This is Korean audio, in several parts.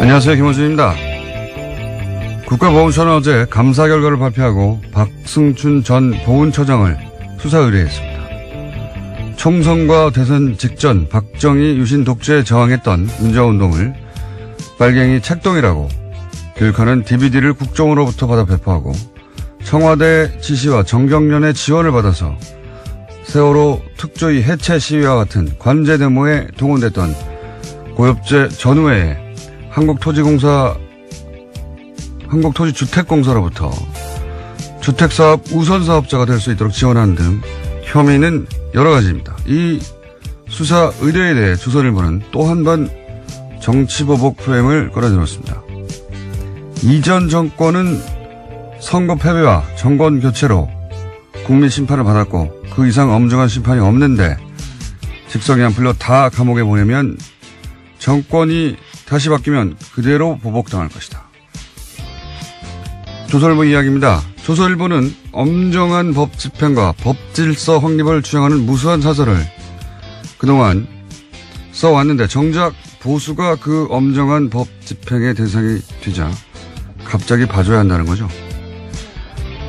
안녕하세요. 김원준입니다. 국가보훈처는 어제 감사 결과를 발표하고 박승춘 전 보훈처장을 수사 의뢰했습니다. 총선과 대선 직전 박정희 유신 독재에 저항했던 민주화운동을 빨갱이 책동이라고 교육하는 DVD를 국정으로부터 받아 배포하고 청와대 지시와 정경련의 지원을 받아서 세월호 특조위 해체 시위와 같은 관제 데모에 동원됐던 고엽제 전후에 한국토지주택공사로부터 주택사업 우선사업자가 될 수 있도록 지원하는 등 혐의는 여러 가지입니다. 이 수사 의뢰에 대해 조선일보는 또 한 번 정치보복 프레임을 끌어들였습니다. 이전 정권은 선거 패배와 정권 교체로 국민 심판을 받았고 그 이상 엄중한 심판이 없는데 직성이 안 풀려 다 감옥에 보내면 정권이 다시 바뀌면 그대로 보복당할 것이다. 조선일보 이야기입니다. 조선일보는 엄정한 법 집행과 법 질서 확립을 주장하는 무수한 사설을 그동안 써왔는데 정작 보수가 그 엄정한 법 집행의 대상이 되자 갑자기 봐줘야 한다는 거죠.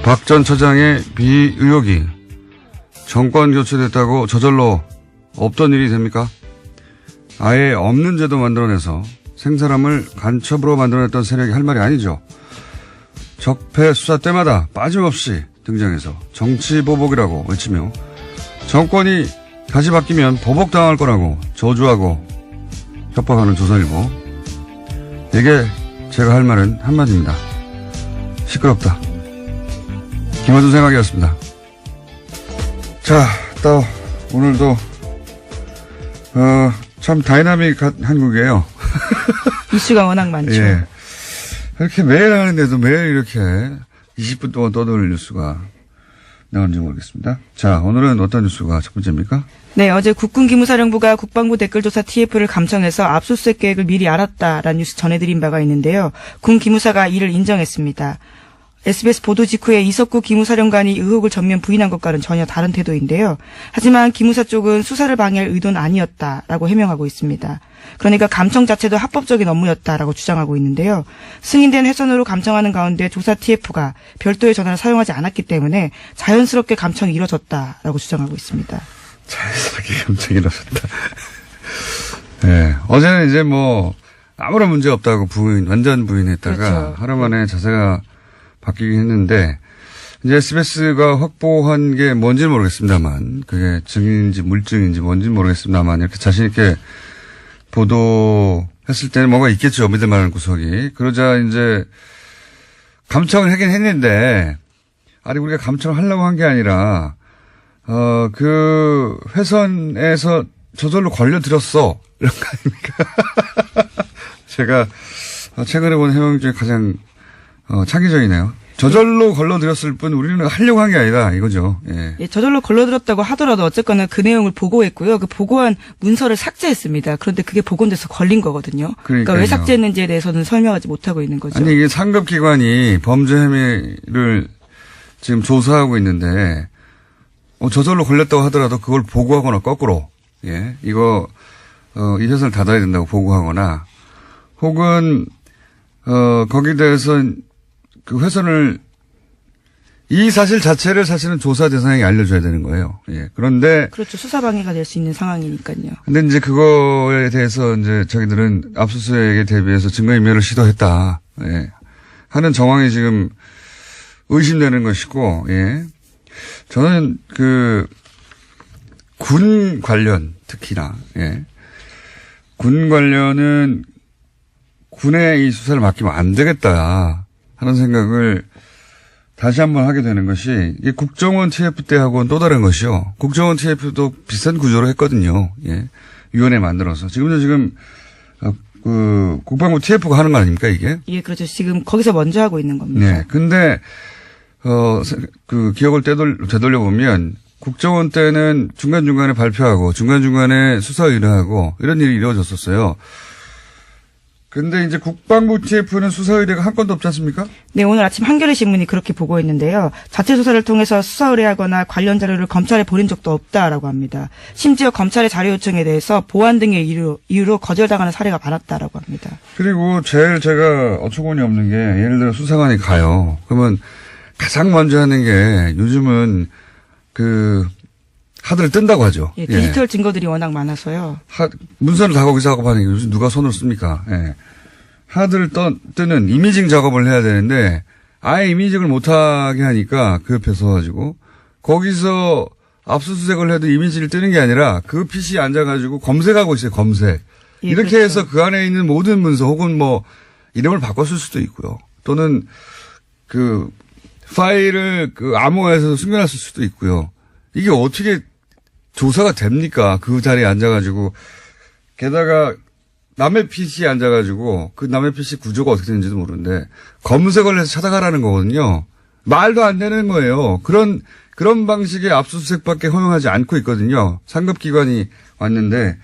박 전 처장의 비의혹이 정권 교체됐다고 저절로 없던 일이 됩니까? 아예 없는 제도 만들어내서 생사람을 간첩으로 만들어냈던 세력이 할 말이 아니죠. 적폐 수사 때마다 빠짐없이 등장해서 정치보복이라고 외치며 정권이 다시 바뀌면 보복당할 거라고 저주하고 협박하는 조선일보. 이게 제가 할 말은 한마디입니다. 시끄럽다. 김원준 생각이었습니다. 자, 또 오늘도 참 다이나믹한 한국이에요. 이슈가 워낙 많죠. 예. 이렇게 매일 하는데도 매일 이렇게 20분 동안 떠도는 뉴스가 나오는지 모르겠습니다. 자, 오늘은 어떤 뉴스가 첫 번째입니까? 네, 어제 국군기무사령부가 국방부 댓글조사 TF를 감청해서 압수수색 계획을 미리 알았다라는 뉴스 전해드린 바가 있는데요. 군 기무사가 이를 인정했습니다. SBS 보도 직후에 이석구 기무사령관이 의혹을 전면 부인한 것과는 전혀 다른 태도인데요. 하지만 기무사 쪽은 수사를 방해할 의도는 아니었다라고 해명하고 있습니다. 그러니까 감청 자체도 합법적인 업무였다라고 주장하고 있는데요. 승인된 회선으로 감청하는 가운데 조사 TF가 별도의 전화를 사용하지 않았기 때문에 자연스럽게 감청이 이뤄졌다라고 주장하고 있습니다. 자연스럽게 감청이 이뤄졌다. 네. 어제는 이제 아무런 문제 없다고 완전 부인했다가 그렇죠. 하루 만에 자세가 바뀌긴 했는데 이제 SBS가 확보한 게 뭔지는 모르겠습니다만 그게 증인인지 물증인지 뭔지는 모르겠습니다만 이렇게 자신 있게 보도했을 때는 뭐가 있겠죠. 믿을 만한 구석이. 그러자 이제 감청을 하긴 했는데 아니 우리가 감청을 하려고 한 게 아니라 그 회선에서 저절로 걸려들었어. 이런 거 아닙니까? 제가 최근에 본 해명 중에 가장 창의적이네요. 저절로 걸러들였을 뿐 우리는 하려고 한 게 아니다 이거죠. 예. 예, 저절로 걸러들었다고 하더라도 어쨌거나 그 내용을 보고했고요. 그 보고한 문서를 삭제했습니다. 그런데 그게 복원돼서 걸린 거거든요. 그러니까 왜 삭제했는지에 대해서는 설명하지 못하고 있는 거죠. 아니 이게 상급기관이 범죄 혐의를 지금 조사하고 있는데 저절로 걸렸다고 하더라도 그걸 보고하거나 거꾸로 이거 이 회사를 닫아야 된다고 보고하거나 혹은 거기에 대해서 그 회선을 이 사실 자체를 사실은 조사 대상에게 알려줘야 되는 거예요. 예. 그런데 그렇죠. 수사 방해가 될 수 있는 상황이니까요. 근데 이제 그거에 대해서 이제 자기들은 압수수색에 대비해서 증거인멸을 시도했다. 예. 하는 정황이 지금 의심되는 것이고, 예. 저는 군 관련 특히나, 예. 군 관련은 군에 이 수사를 맡기면 안 되겠다 하는 생각을 다시 한번 하게 되는 것이 이 국정원 TF 때하고는 또 다른 것이요. 국정원 TF도 비슷한 구조로 했거든요. 예. 위원회 만들어서. 지금 국방부 TF가 하는 거 아닙니까 이게? 예, 그렇죠. 지금 거기서 먼저 하고 있는 겁니다. 네. 근데 기억을 되돌려 보면 국정원 때는 중간중간에 발표하고 중간중간에 수사 의뢰하고 이런 일이 이루어졌었어요. 근데 이제 국방부 TF는 수사 의뢰가 한 건도 없지 않습니까? 네, 오늘 아침 한겨레 신문이 그렇게 보고했는데요. 자체 조사를 통해서 수사 의뢰하거나 관련 자료를 검찰에 보낸 적도 없다라고 합니다. 심지어 검찰의 자료 요청에 대해서 보안 등의 이유로 거절당하는 사례가 많았다라고 합니다. 그리고 제일 제가 어처구니 없는 게 예를 들어 수사관이 가요. 그러면 가장 먼저 하는 게 요즘은 하드를 뜬다고 하죠. 예, 디지털 증거들이 워낙 많아서요. 문서를 다 거기서 하고 하는 게 요즘 누가 손을 씁니까? 예. 하드를 뜨는 이미징 작업을 해야 되는데 아예 이미징을 못하게 하니까 그 옆에 서가지고 거기서 압수수색을 해도 이미지를 뜨는 게 아니라 그 PC에 앉아가지고 검색하고 있어요. 검색. 예, 이렇게 그렇죠. 해서 그 안에 있는 모든 문서 혹은 뭐 이름을 바꿨을 수도 있고요. 또는 파일을 암호화해서 숨겨놨을 수도 있고요. 이게 어떻게 조사가 됩니까? 그 자리에 앉아가지고. 게다가 남의 PC에 앉아가지고 그 남의 PC 구조가 어떻게 되는지도 모르는데 검색을 해서 찾아가라는 거거든요. 말도 안 되는 거예요. 그런 방식의 압수수색밖에 허용하지 않고 있거든요. 상급기관이 왔는데.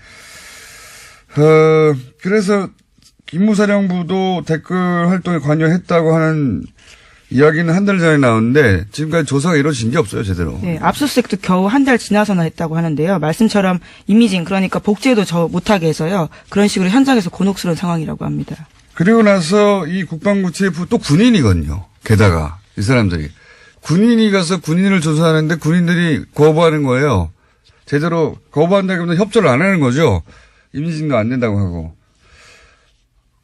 그래서 김무사령부도 댓글 활동에 관여했다고 하는 이야기는 한 달 전에 나왔는데 지금까지 조사가 이루어진 게 없어요, 제대로. 네, 압수수색도 겨우 한 달 지나서나 했다고 하는데요. 말씀처럼 이미징, 그러니까 복제도 못하게 해서요. 그런 식으로 현장에서 곤혹스러운 상황이라고 합니다. 그리고 나서 이 국방부 TF 또 군인이거든요. 게다가 이 사람들이. 군인이 가서 군인을 조사하는데 군인들이 거부하는 거예요. 제대로 거부한다기보다 협조를 안 하는 거죠. 이미징도 안 된다고 하고.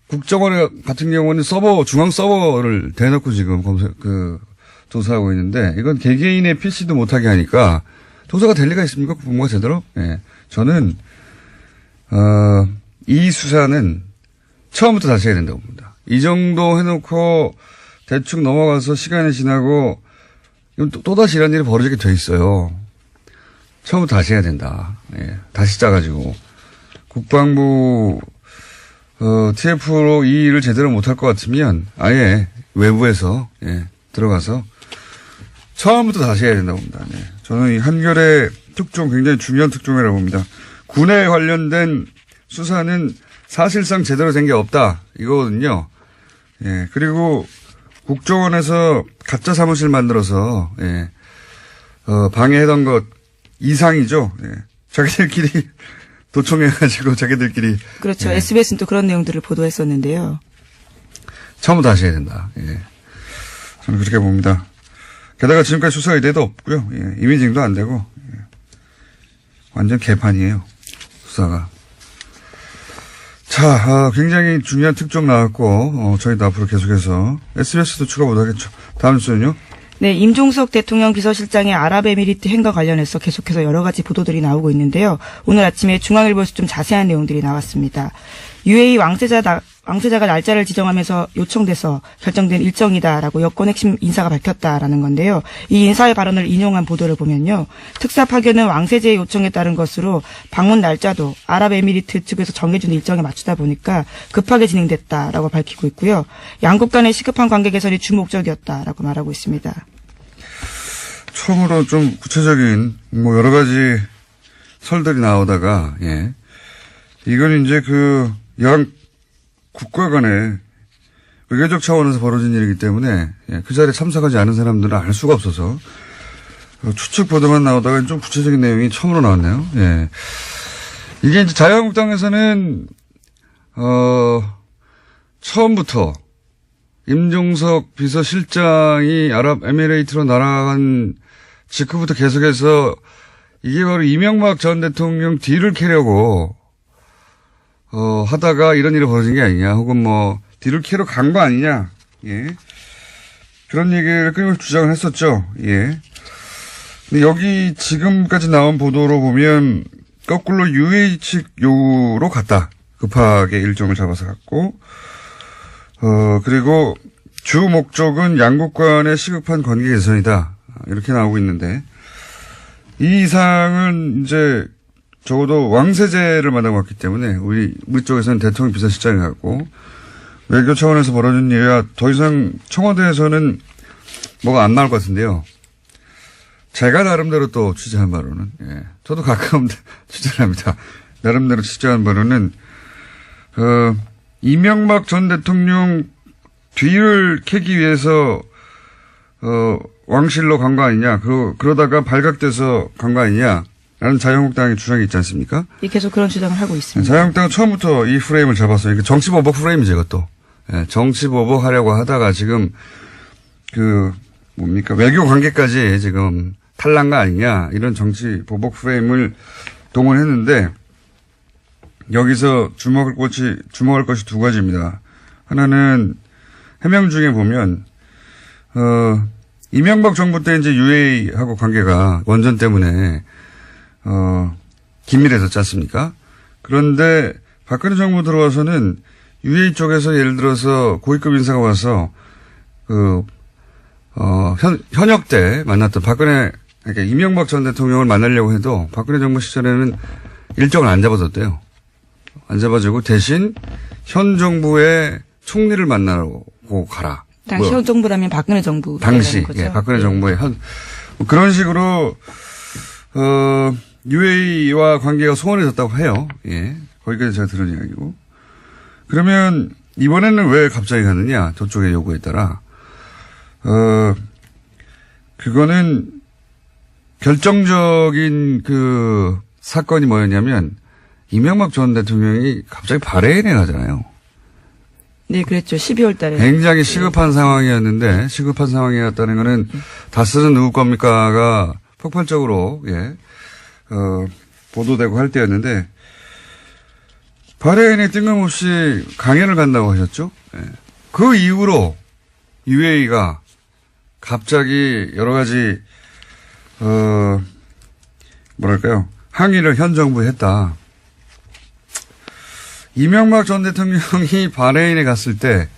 국정원 같은 경우는 중앙 서버를 대놓고 지금 조사하고 있는데, 이건 개개인의 PC도 못하게 하니까, 조사가 될 리가 있습니까? 국방부가 제대로? 예. 저는, 이 수사는 처음부터 다시 해야 된다고 봅니다. 이 정도 해놓고 대충 넘어가서 시간이 지나고, 또다시 이런 일이 벌어지게 돼 있어요. 처음부터 다시 해야 된다. 예. 다시 짜가지고. 국방부, TF로 이 일을 제대로 못할 것 같으면 아예 외부에서 들어가서 처음부터 다시 해야 된다고 봅니다. 네. 저는 이 한겨레 특종 굉장히 중요한 특종이라고 봅니다. 군에 관련된 수사는 사실상 제대로 된 게 없다 이거거든요. 예. 그리고 국정원에서 가짜 사무실 만들어서 방해하던 것 이상이죠. 예. 자기들끼리 도청해가지고 자기들끼리. 그렇죠. SBS는 또 그런 내용들을 보도했었는데요. 처음부터 다시 해야 된다. 예. 저는 그렇게 봅니다. 게다가 지금까지 수사 의뢰도 없고요. 예. 이미징도 안 되고. 예. 완전 개판이에요. 수사가. 자, 굉장히 중요한 특종 나왔고, 저희도 앞으로 계속해서 SBS도 추가 못하겠죠. 다음 주는요? 네, 임종석 대통령 비서실장의 아랍에미리트 행과 관련해서 계속해서 여러 가지 보도들이 나오고 있는데요. 오늘 아침에 중앙일보에서 좀 자세한 내용들이 나왔습니다. UAE 왕세자가 날짜를 지정하면서 요청돼서 결정된 일정이다라고 여권 핵심 인사가 밝혔다라는 건데요. 이 인사의 발언을 인용한 보도를 보면요. 특사 파견은 왕세자의 요청에 따른 것으로 방문 날짜도 아랍에미리트 측에서 정해준 일정에 맞추다 보니까 급하게 진행됐다라고 밝히고 있고요. 양국 간의 시급한 관계 개선이 주목적이었다라고 말하고 있습니다. 처음으로 좀 구체적인 여러 가지 설들이 나오다가 이건 이제 양 국가 간의 외교적 차원에서 벌어진 일이기 때문에 그 자리에 참석하지 않은 사람들은 알 수가 없어서 추측 보도만 나오다가 좀 구체적인 내용이 처음으로 나왔네요. 예. 이게 이제 자유한국당에서는 처음부터 임종석 비서실장이 아랍에미레이트로 날아간 직후부터 계속해서 이게 바로 이명박 전 대통령 뒤를 캐려고 하다가 이런 일이 벌어진 게 아니냐, 혹은 뒤를 캐러 간 거 아니냐, 예. 그런 얘기를 끊임없이 주장을 했었죠, 예. 근데 여기 지금까지 나온 보도로 보면, 거꾸로 UAE 측 요구로 갔다. 급하게 일정을 잡아서 갔고, 그리고 주 목적은 양국 간의 시급한 관계 개선이다. 이렇게 나오고 있는데, 이 이상은 이제, 적어도 왕세제를 만나고 왔기 때문에 우리 쪽에서는 대통령 비서실장이 갔고 외교 차원에서 벌어진 일이라 더 이상 청와대에서는 뭐가 안 나올 것 같은데요. 제가 나름대로 또 취재한 바로는 저도 가끔 취재를 합니다. 나름대로 취재한 바로는 이명박 전 대통령 뒤를 캐기 위해서 왕실로 간 거 아니냐. 그러다가 발각돼서 간 거 아니냐. 라는 자유한국당의 주장이 있지 않습니까? 계속 그런 주장을 하고 있습니다. 자유한국당은 처음부터 이 프레임을 잡았어요. 정치보복 프레임이죠, 이것도. 예, 정치보복 하려고 하다가 지금 외교 관계까지 지금 탈난 거 아니냐. 이런 정치보복 프레임을 동원했는데 여기서 주목할 것이 두 가지입니다. 하나는 해명 중에 보면 이명박 정부 때 이제 UA하고 관계가 원전 때문에 긴밀해졌지 않습니까? 그런데 박근혜 정부 들어와서는 UA 쪽에서 예를 들어서 고위급 인사가 와서 현역 때 만났던 그러니까 이명박 전 대통령을 만나려고 해도 박근혜 정부 시절에는 일정을 안 잡아줬대요. 안 잡아주고 대신 현 정부의 총리를 만나고 가라. 당시 현 정부라면 박근혜 정부. 당시, 거죠? 예, 박근혜 정부의 그런 식으로, UAE와 관계가 소원해졌다고 해요. 예. 거기까지 제가 들은 이야기고. 그러면 이번에는 왜 갑자기 가느냐? 저쪽의 요구에 따라. 그거는 결정적인 사건이 뭐였냐면 이명박 전 대통령이 갑자기 바레인에 가잖아요. 네, 그랬죠. 12월 달에. 굉장히 시급한 상황이었는데, 시급한 상황이었다는 거는 다스는 누구 겁니까가 폭발적으로, 예, 보도되고 할 때였는데, 바레인에 뜬금없이 강연을 간다고 하셨죠? 예. 그 이후로 UAE가 갑자기 여러 가지, 항의를 현 정부에 했다. 이명박 전 대통령이 바레인에 갔을 때,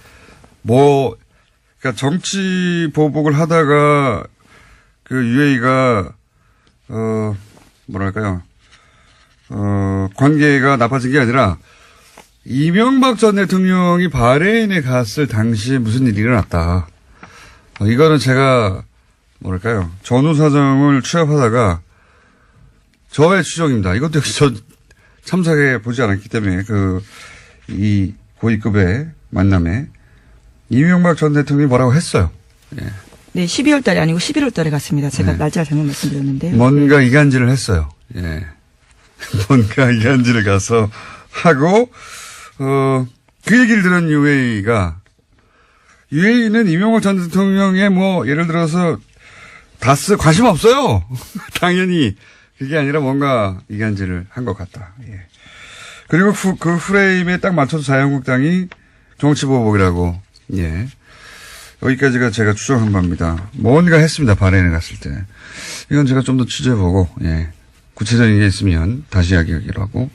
그러니까 정치 보복을 하다가 UAE가, 관계가 나빠진 게 아니라, 이명박 전 대통령이 바레인에 갔을 당시에 무슨 일이 일어났다. 이거는 제가, 전후 사정을 취합하다가, 저의 추정입니다. 이것도 역시 참석해 보지 않았기 때문에 이 고위급의 만남에 이명박 전 대통령이 뭐라고 했어요. 예. 네, 12월 달이 아니고 11월 달에 갔습니다. 제가 날짜를 잘못 말씀드렸는데요. 뭔가 이간질을 했어요. 예. 뭔가 이간질을 가서 하고 그 얘기를 들은 UAE는 이명박 전 대통령의 예를 들어서 다스 관심 없어요. 당연히. 그게 아니라 뭔가 이간질을 한 것 같다. 예. 그리고 그 프레임에 딱 맞춰서 자유한국당이 정치보복이라고, 예. 여기까지가 제가 추정한 바입니다. 뭔가 했습니다. 바레인에 갔을 때. 이건 제가 좀 더 취재해보고, 예. 구체적인 게 있으면 다시 이야기하기로 하고.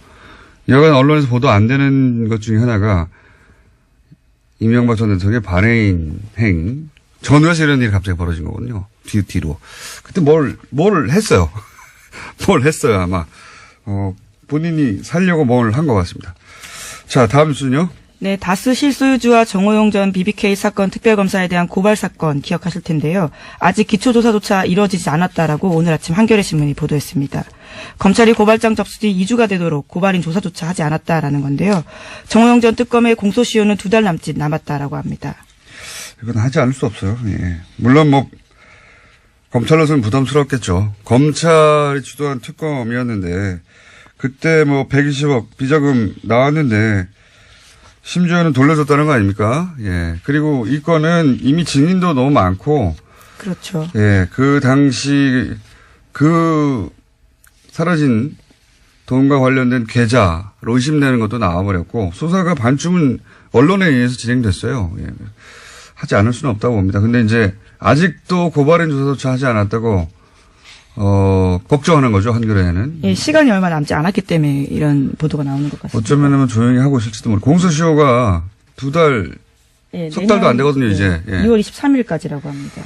여간 언론에서 보도 안 되는 것 중에 하나가 이명박 전 대통령의 바레인 전후에서 이런 일이 갑자기 벌어진 거거든요. 뒤로. 그때 뭘 했어요. 뭘 했어요, 아마. 본인이 살려고 뭘 한 것 같습니다. 자, 다음 순요. 네, 다스 실소유주와 정호용 전 BBK 사건 특별검사에 대한 고발 사건 기억하실 텐데요. 아직 기초조사조차 이루어지지 않았다라고 오늘 아침 한겨레 신문이 보도했습니다. 검찰이 고발장 접수 뒤 2주가 되도록 고발인 조사조차 하지 않았다라는 건데요. 정호용 전 특검의 공소시효는 2달 남짓 남았다라고 합니다. 이건 하지 않을 수 없어요. 예. 물론 검찰로서는 부담스럽겠죠. 검찰이 주도한 특검이었는데 그때 120억 비자금 나왔는데 심지어는 돌려줬다는 거 아닙니까? 예. 그리고 이 건은 이미 증인도 너무 많고. 그렇죠. 예. 그 당시 사라진 돈과 관련된 계좌로 의심되는 것도 나와버렸고 수사가 반쯤은 언론에 의해서 진행됐어요. 예. 하지 않을 수는 없다고 봅니다. 근데 이제 아직도 고발인 조사조차 하지 않았다고 걱정하는 거죠, 한겨레에는. 예, 시간이 얼마 남지 않았기 때문에 이런 보도가 나오는 것 같습니다. 어쩌면 조용히 하고 있을지도 모르고. 공소시효가 석 달도 안 되거든요, 이제. 예. 2월 23일까지라고 합니다.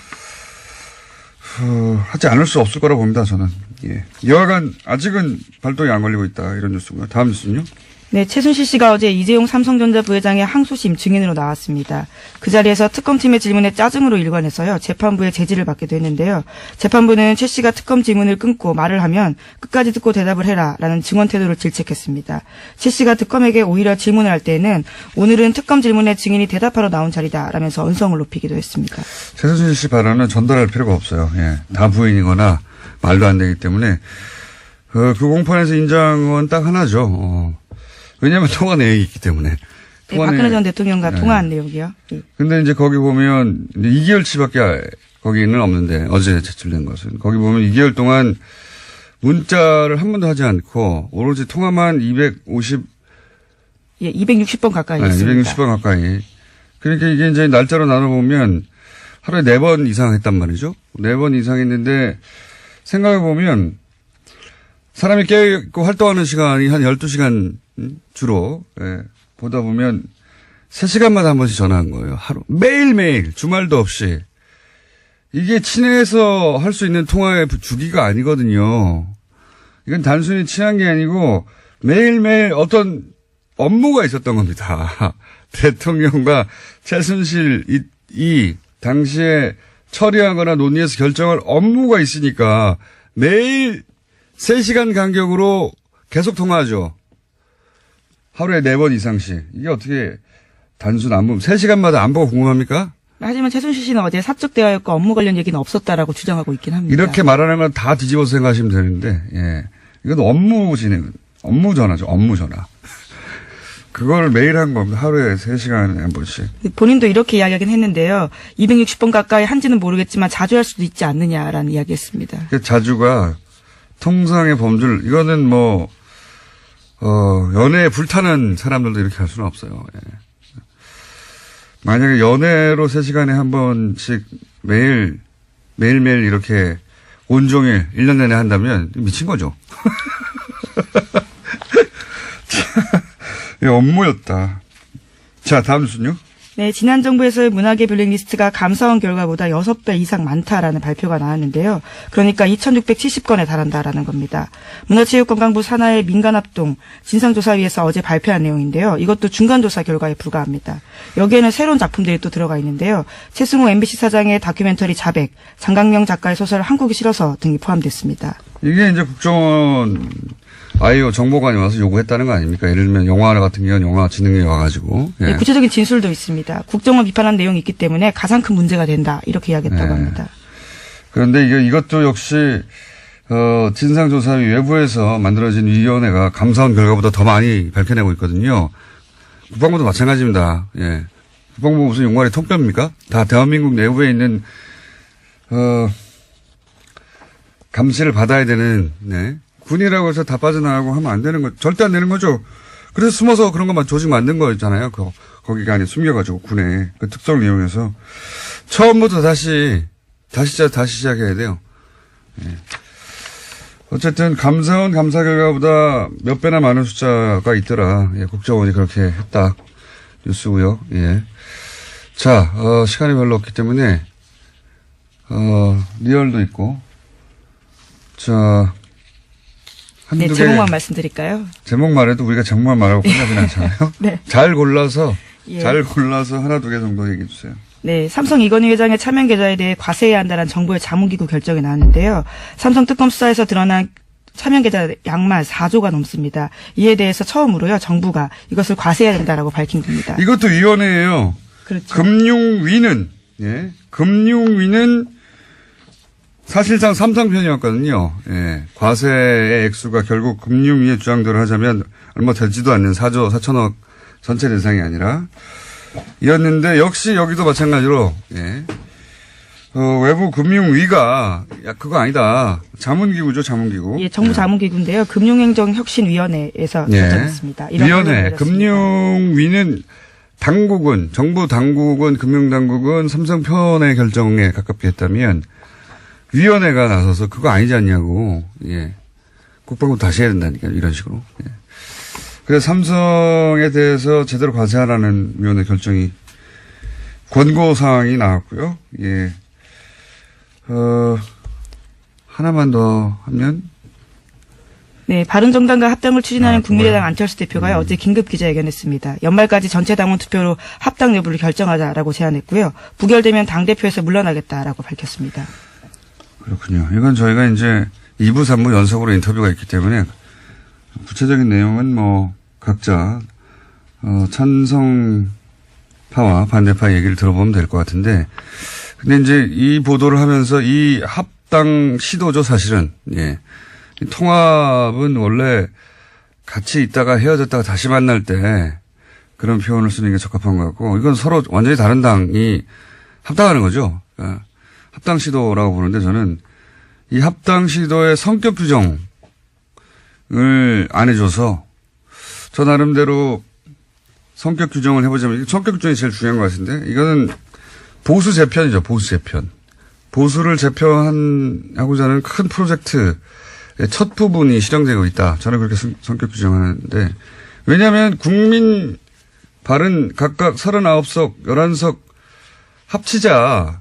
하지 않을 수 없을 거라고 봅니다, 저는. 예. 여하간 아직은 발동이 안 걸리고 있다, 이런 뉴스고요. 다음 뉴스는요? 네, 최순실 씨가 어제 이재용 삼성전자 부회장의 항소심 증인으로 나왔습니다. 그 자리에서 특검팀의 질문에 짜증으로 일관해서요, 재판부의 제지를 받기도 했는데요. 재판부는 최 씨가 특검 질문을 끊고 말을 하면 끝까지 듣고 대답을 해라라는 증언 태도를 질책했습니다. 최 씨가 특검에게 오히려 질문을 할 때에는 오늘은 특검 질문에 증인이 대답하러 나온 자리다라면서 언성을 높이기도 했습니다. 최순실 씨 발언은 전달할 필요가 없어요. 예, 다 부인이거나 말도 안 되기 때문에 그 공판에서 인정은 딱 하나죠. 왜냐하면 통화 내역이 있기 때문에. 네, 박근혜 전 대통령과 통화한 내용이요. 네. 근데 이제 거기 보면 2개월치밖에 거기는 없는데 어제 제출된 것은 거기 보면 2개월 동안 문자를 한 번도 하지 않고 오로지 통화만 260번 가까이 했습니다. 260번 가까이. 그러니까 이게 이제 날짜로 나눠보면 하루에 4번 이상 했단 말이죠. 4번 이상 했는데 생각해보면 사람이 깨있고 활동하는 시간이 한 12시간 주로, 보다 보면 3시간마다 한 번씩 전화한 거예요. 하루. 매일매일, 주말도 없이. 이게 친해서 할 수 있는 통화의 주기가 아니거든요. 이건 단순히 친한 게 아니고 매일매일 어떤 업무가 있었던 겁니다. 대통령과 최순실 이 당시에 처리하거나 논의해서 결정할 업무가 있으니까 매일 3시간 간격으로 계속 통화하죠. 하루에 4번 이상씩. 이게 어떻게 단순 안보 3시간마다 안보가 궁금합니까? 하지만 최순실 씨는 어제 사적 대화였고 업무 관련 얘기는 없었다라고 주장하고 있긴 합니다. 이렇게 말하는 건 다 뒤집어서 생각하시면 되는데, 예. 이건 업무 진행, 업무 전화죠. 업무 전화. 그걸 매일 한 겁니다. 하루에 3시간에 한 번씩. 본인도 이렇게 이야기하긴 했는데요. 260번 가까이 한지는 모르겠지만 자주 할 수도 있지 않느냐라는 이야기했습니다. 자주가 통상의 범주를, 이거는 연애에 불타는 사람들도 이렇게 할 수는 없어요. 예. 만약에 연애로 3시간에 한 번씩 매일매일 이렇게 온종일 1년 내내 한다면 미친 거죠. 이 업무였다. 자, 다음 순요. 네, 지난 정부에서의 문화계 블랙리스트가 감사원 결과보다 6배 이상 많다라는 발표가 나왔는데요. 그러니까 2,670건에 달한다라는 겁니다. 문화체육관광부 산하의 민간합동 진상조사위에서 어제 발표한 내용인데요. 이것도 중간조사 결과에 불과합니다. 여기에는 새로운 작품들이 또 들어가 있는데요. 최승호 MBC 사장의 다큐멘터리 자백, 장강명 작가의 소설 한국이 싫어서 등이 포함됐습니다. 이게 이제 국정원 아이오 정보관이 와서 요구했다는 거 아닙니까? 예를 들면 영화 같은 경우는 영화진흥위 와가지고. 예. 네, 구체적인 진술도 있습니다. 국정원 비판한 내용이 있기 때문에 가장 큰 문제가 된다. 이렇게 이야기했다고 합니다. 그런데 이것도 역시 진상조사위 외부에서 만들어진 위원회가 감사원 결과보다 더 많이 밝혀내고 있거든요. 국방부도 마찬가지입니다. 예. 국방부 무슨 용관의 통뼈입니까? 다 대한민국 내부에 있는 감시를 받아야 되는 군이라고 해서 다 빠져나가고 하면 안 되는 거, 절대 안 되는 거죠. 그래서 숨어서 그런 것만 조직 만든 거잖아요. 거기가 안에 숨겨가지고 군에 그 특성을 이용해서 처음부터 다시 시작해야 돼요. 예. 어쨌든 감사원 감사 결과보다 몇 배나 많은 숫자가 있더라. 예, 국정원이 그렇게 했다. 뉴스고요. 예. 자, 시간이 별로 없기 때문에 리얼도 있고. 자. 네, 제목만 말씀드릴까요? 제목만 해도 우리가 제목만 말하고 끝나진 않잖아요. 네. 잘 골라서 예. 하나 두 개 정도 얘기해 주세요. 네, 삼성 이건희 회장의 차명 계좌에 대해 과세해야 한다는 정부의 자문기구 결정이 나왔는데요. 삼성 특검 수사에서 드러난 차명 계좌 양만 4조가 넘습니다. 이에 대해서 처음으로요, 정부가 이것을 과세해야 된다라고 밝힌 겁니다. 이것도 위원회예요. 그렇죠. 금융위는 사실상 삼성 편이었거든요. 예. 과세의 액수가 결국 금융위의 주장대로 하자면 얼마 되지도 않는 4조 4천억 전체 대상이 아니라 이었는데 역시 여기도 마찬가지로 외부 금융위가 그거 아니다. 자문기구죠, 자문기구. 예, 정부 자문기구인데요. 금융행정혁신위원회에서 결정했습니다. 위원회. 금융위는 정부 당국은 금융당국은 삼성 편의 결정에 가깝게 했다면 위원회가 나서서 그거 아니지 않냐고. 예. 국방부 다시 해야 된다니까 이런 식으로. 예. 그래서 삼성에 대해서 제대로 과세하라는 위원회 결정이 권고사항이 나왔고요. 예. 하나만 더 하면 네, 바른정당과 합당을 추진하는 정말요? 국민의당 안철수 대표가 어제 긴급 기자회견했습니다. 연말까지 전체 당원 투표로 합당 여부를 결정하자라고 제안했고요. 부결되면 당대표에서 물러나겠다라고 밝혔습니다. 그렇군요. 이건 저희가 이제 2부, 3부 연속으로 인터뷰가 있기 때문에 구체적인 내용은 뭐 각자 찬성파와 반대파 얘기를 들어보면 될 것 같은데, 근데 이제 이 보도를 하면서 이 합당 시도죠, 사실은. 예. 이 통합은 원래 같이 있다가 헤어졌다가 다시 만날 때 그런 표현을 쓰는 게 적합한 것 같고, 이건 서로 완전히 다른 당이 합당하는 거죠. 그러니까 합당 시도라고 보는데, 저는 이 합당 시도의 성격 규정을 안 해줘서 저 나름대로 성격 규정을 해보자면, 성격 규정이 제일 중요한 것 같은데, 이거는 보수 재편이죠, 보수 재편. 보수를 재편하고자 하는 큰 프로젝트의 첫 부분이 실행되고 있다. 저는 그렇게 성격 규정하는데, 왜냐하면 국민 발은 각각 39석, 11석 합치자,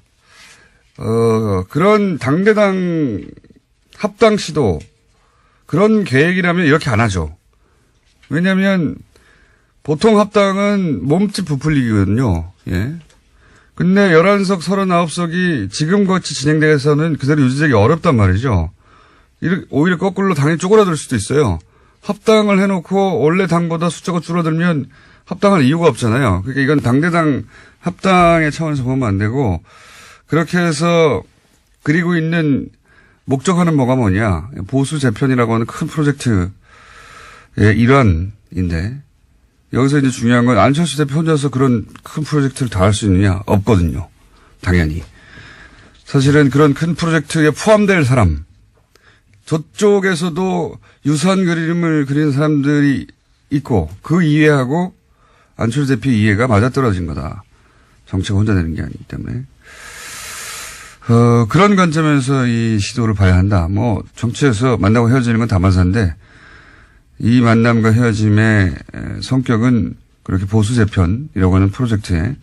그런 당대당 합당 시도, 그런 계획이라면 이렇게 안 하죠. 왜냐하면 보통 합당은 몸집 부풀리기거든요. 예. 근데 11석, 39석이 지금같이 진행돼서는 그대로 유지되기 어렵단 말이죠. 오히려 거꾸로 당이 쪼그라들 수도 있어요. 합당을 해놓고 원래 당보다 숫자가 줄어들면 합당할 이유가 없잖아요. 그러니까 이건 당대당 합당의 차원에서 보면 안 되고, 그렇게 해서 그리고 있는 목적하는 뭐가 뭐냐. 보수 재편이라고 하는 큰 프로젝트의 일환인데, 여기서 이제 중요한 건 안철수 대표 혼자서 그런 큰 프로젝트를 다 할 수 있느냐? 없거든요. 당연히. 사실은 그런 큰 프로젝트에 포함될 사람, 저쪽에서도 유사한 그림을 그리는 사람들이 있고, 그 이해하고 안철수 대표 이해가 맞아떨어진 거다. 정치가 혼자 되는 게 아니기 때문에. 그런 관점에서 이 시도를 봐야 한다. 뭐, 정치에서 만나고 헤어지는 건 다반사인데, 이 만남과 헤어짐의 성격은 그렇게 보수 재편이라고 하는 프로젝트에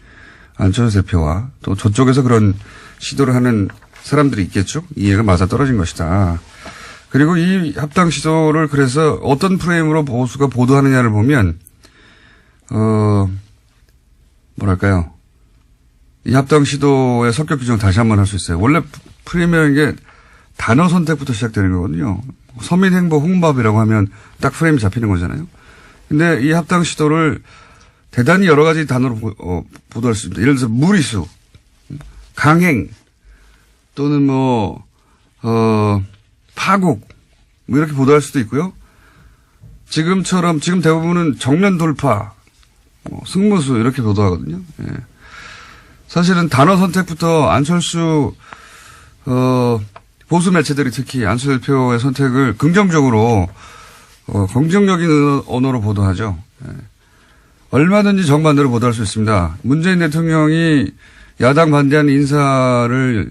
안철수 대표와 또 저쪽에서 그런 시도를 하는 사람들이 있겠죠. 이해가 맞아떨어진 것이다. 그리고 이 합당 시도를 그래서 어떤 프레임으로 보수가 보도하느냐를 보면, 뭐랄까요. 이 합당 시도의 성격 규정을 다시 한번 할 수 있어요. 원래 프레임이라는 게 단어 선택부터 시작되는 거거든요. 서민행보 홍보업이라고 하면 딱 프레임이 잡히는 거잖아요. 근데 이 합당 시도를 대단히 여러 가지 단어로 보도할 수 있습니다. 예를 들어서 무리수, 강행, 또는 파국, 뭐 이렇게 보도할 수도 있고요. 지금 대부분은 정면 돌파, 승무수 이렇게 보도하거든요. 예. 사실은 단어 선택부터 안철수, 보수 매체들이 특히 안철수 대표의 선택을 긍정적으로, 긍정적인 언어로 보도하죠. 예. 얼마든지 정반대로 보도할 수 있습니다. 문재인 대통령이 야당 반대하는 인사를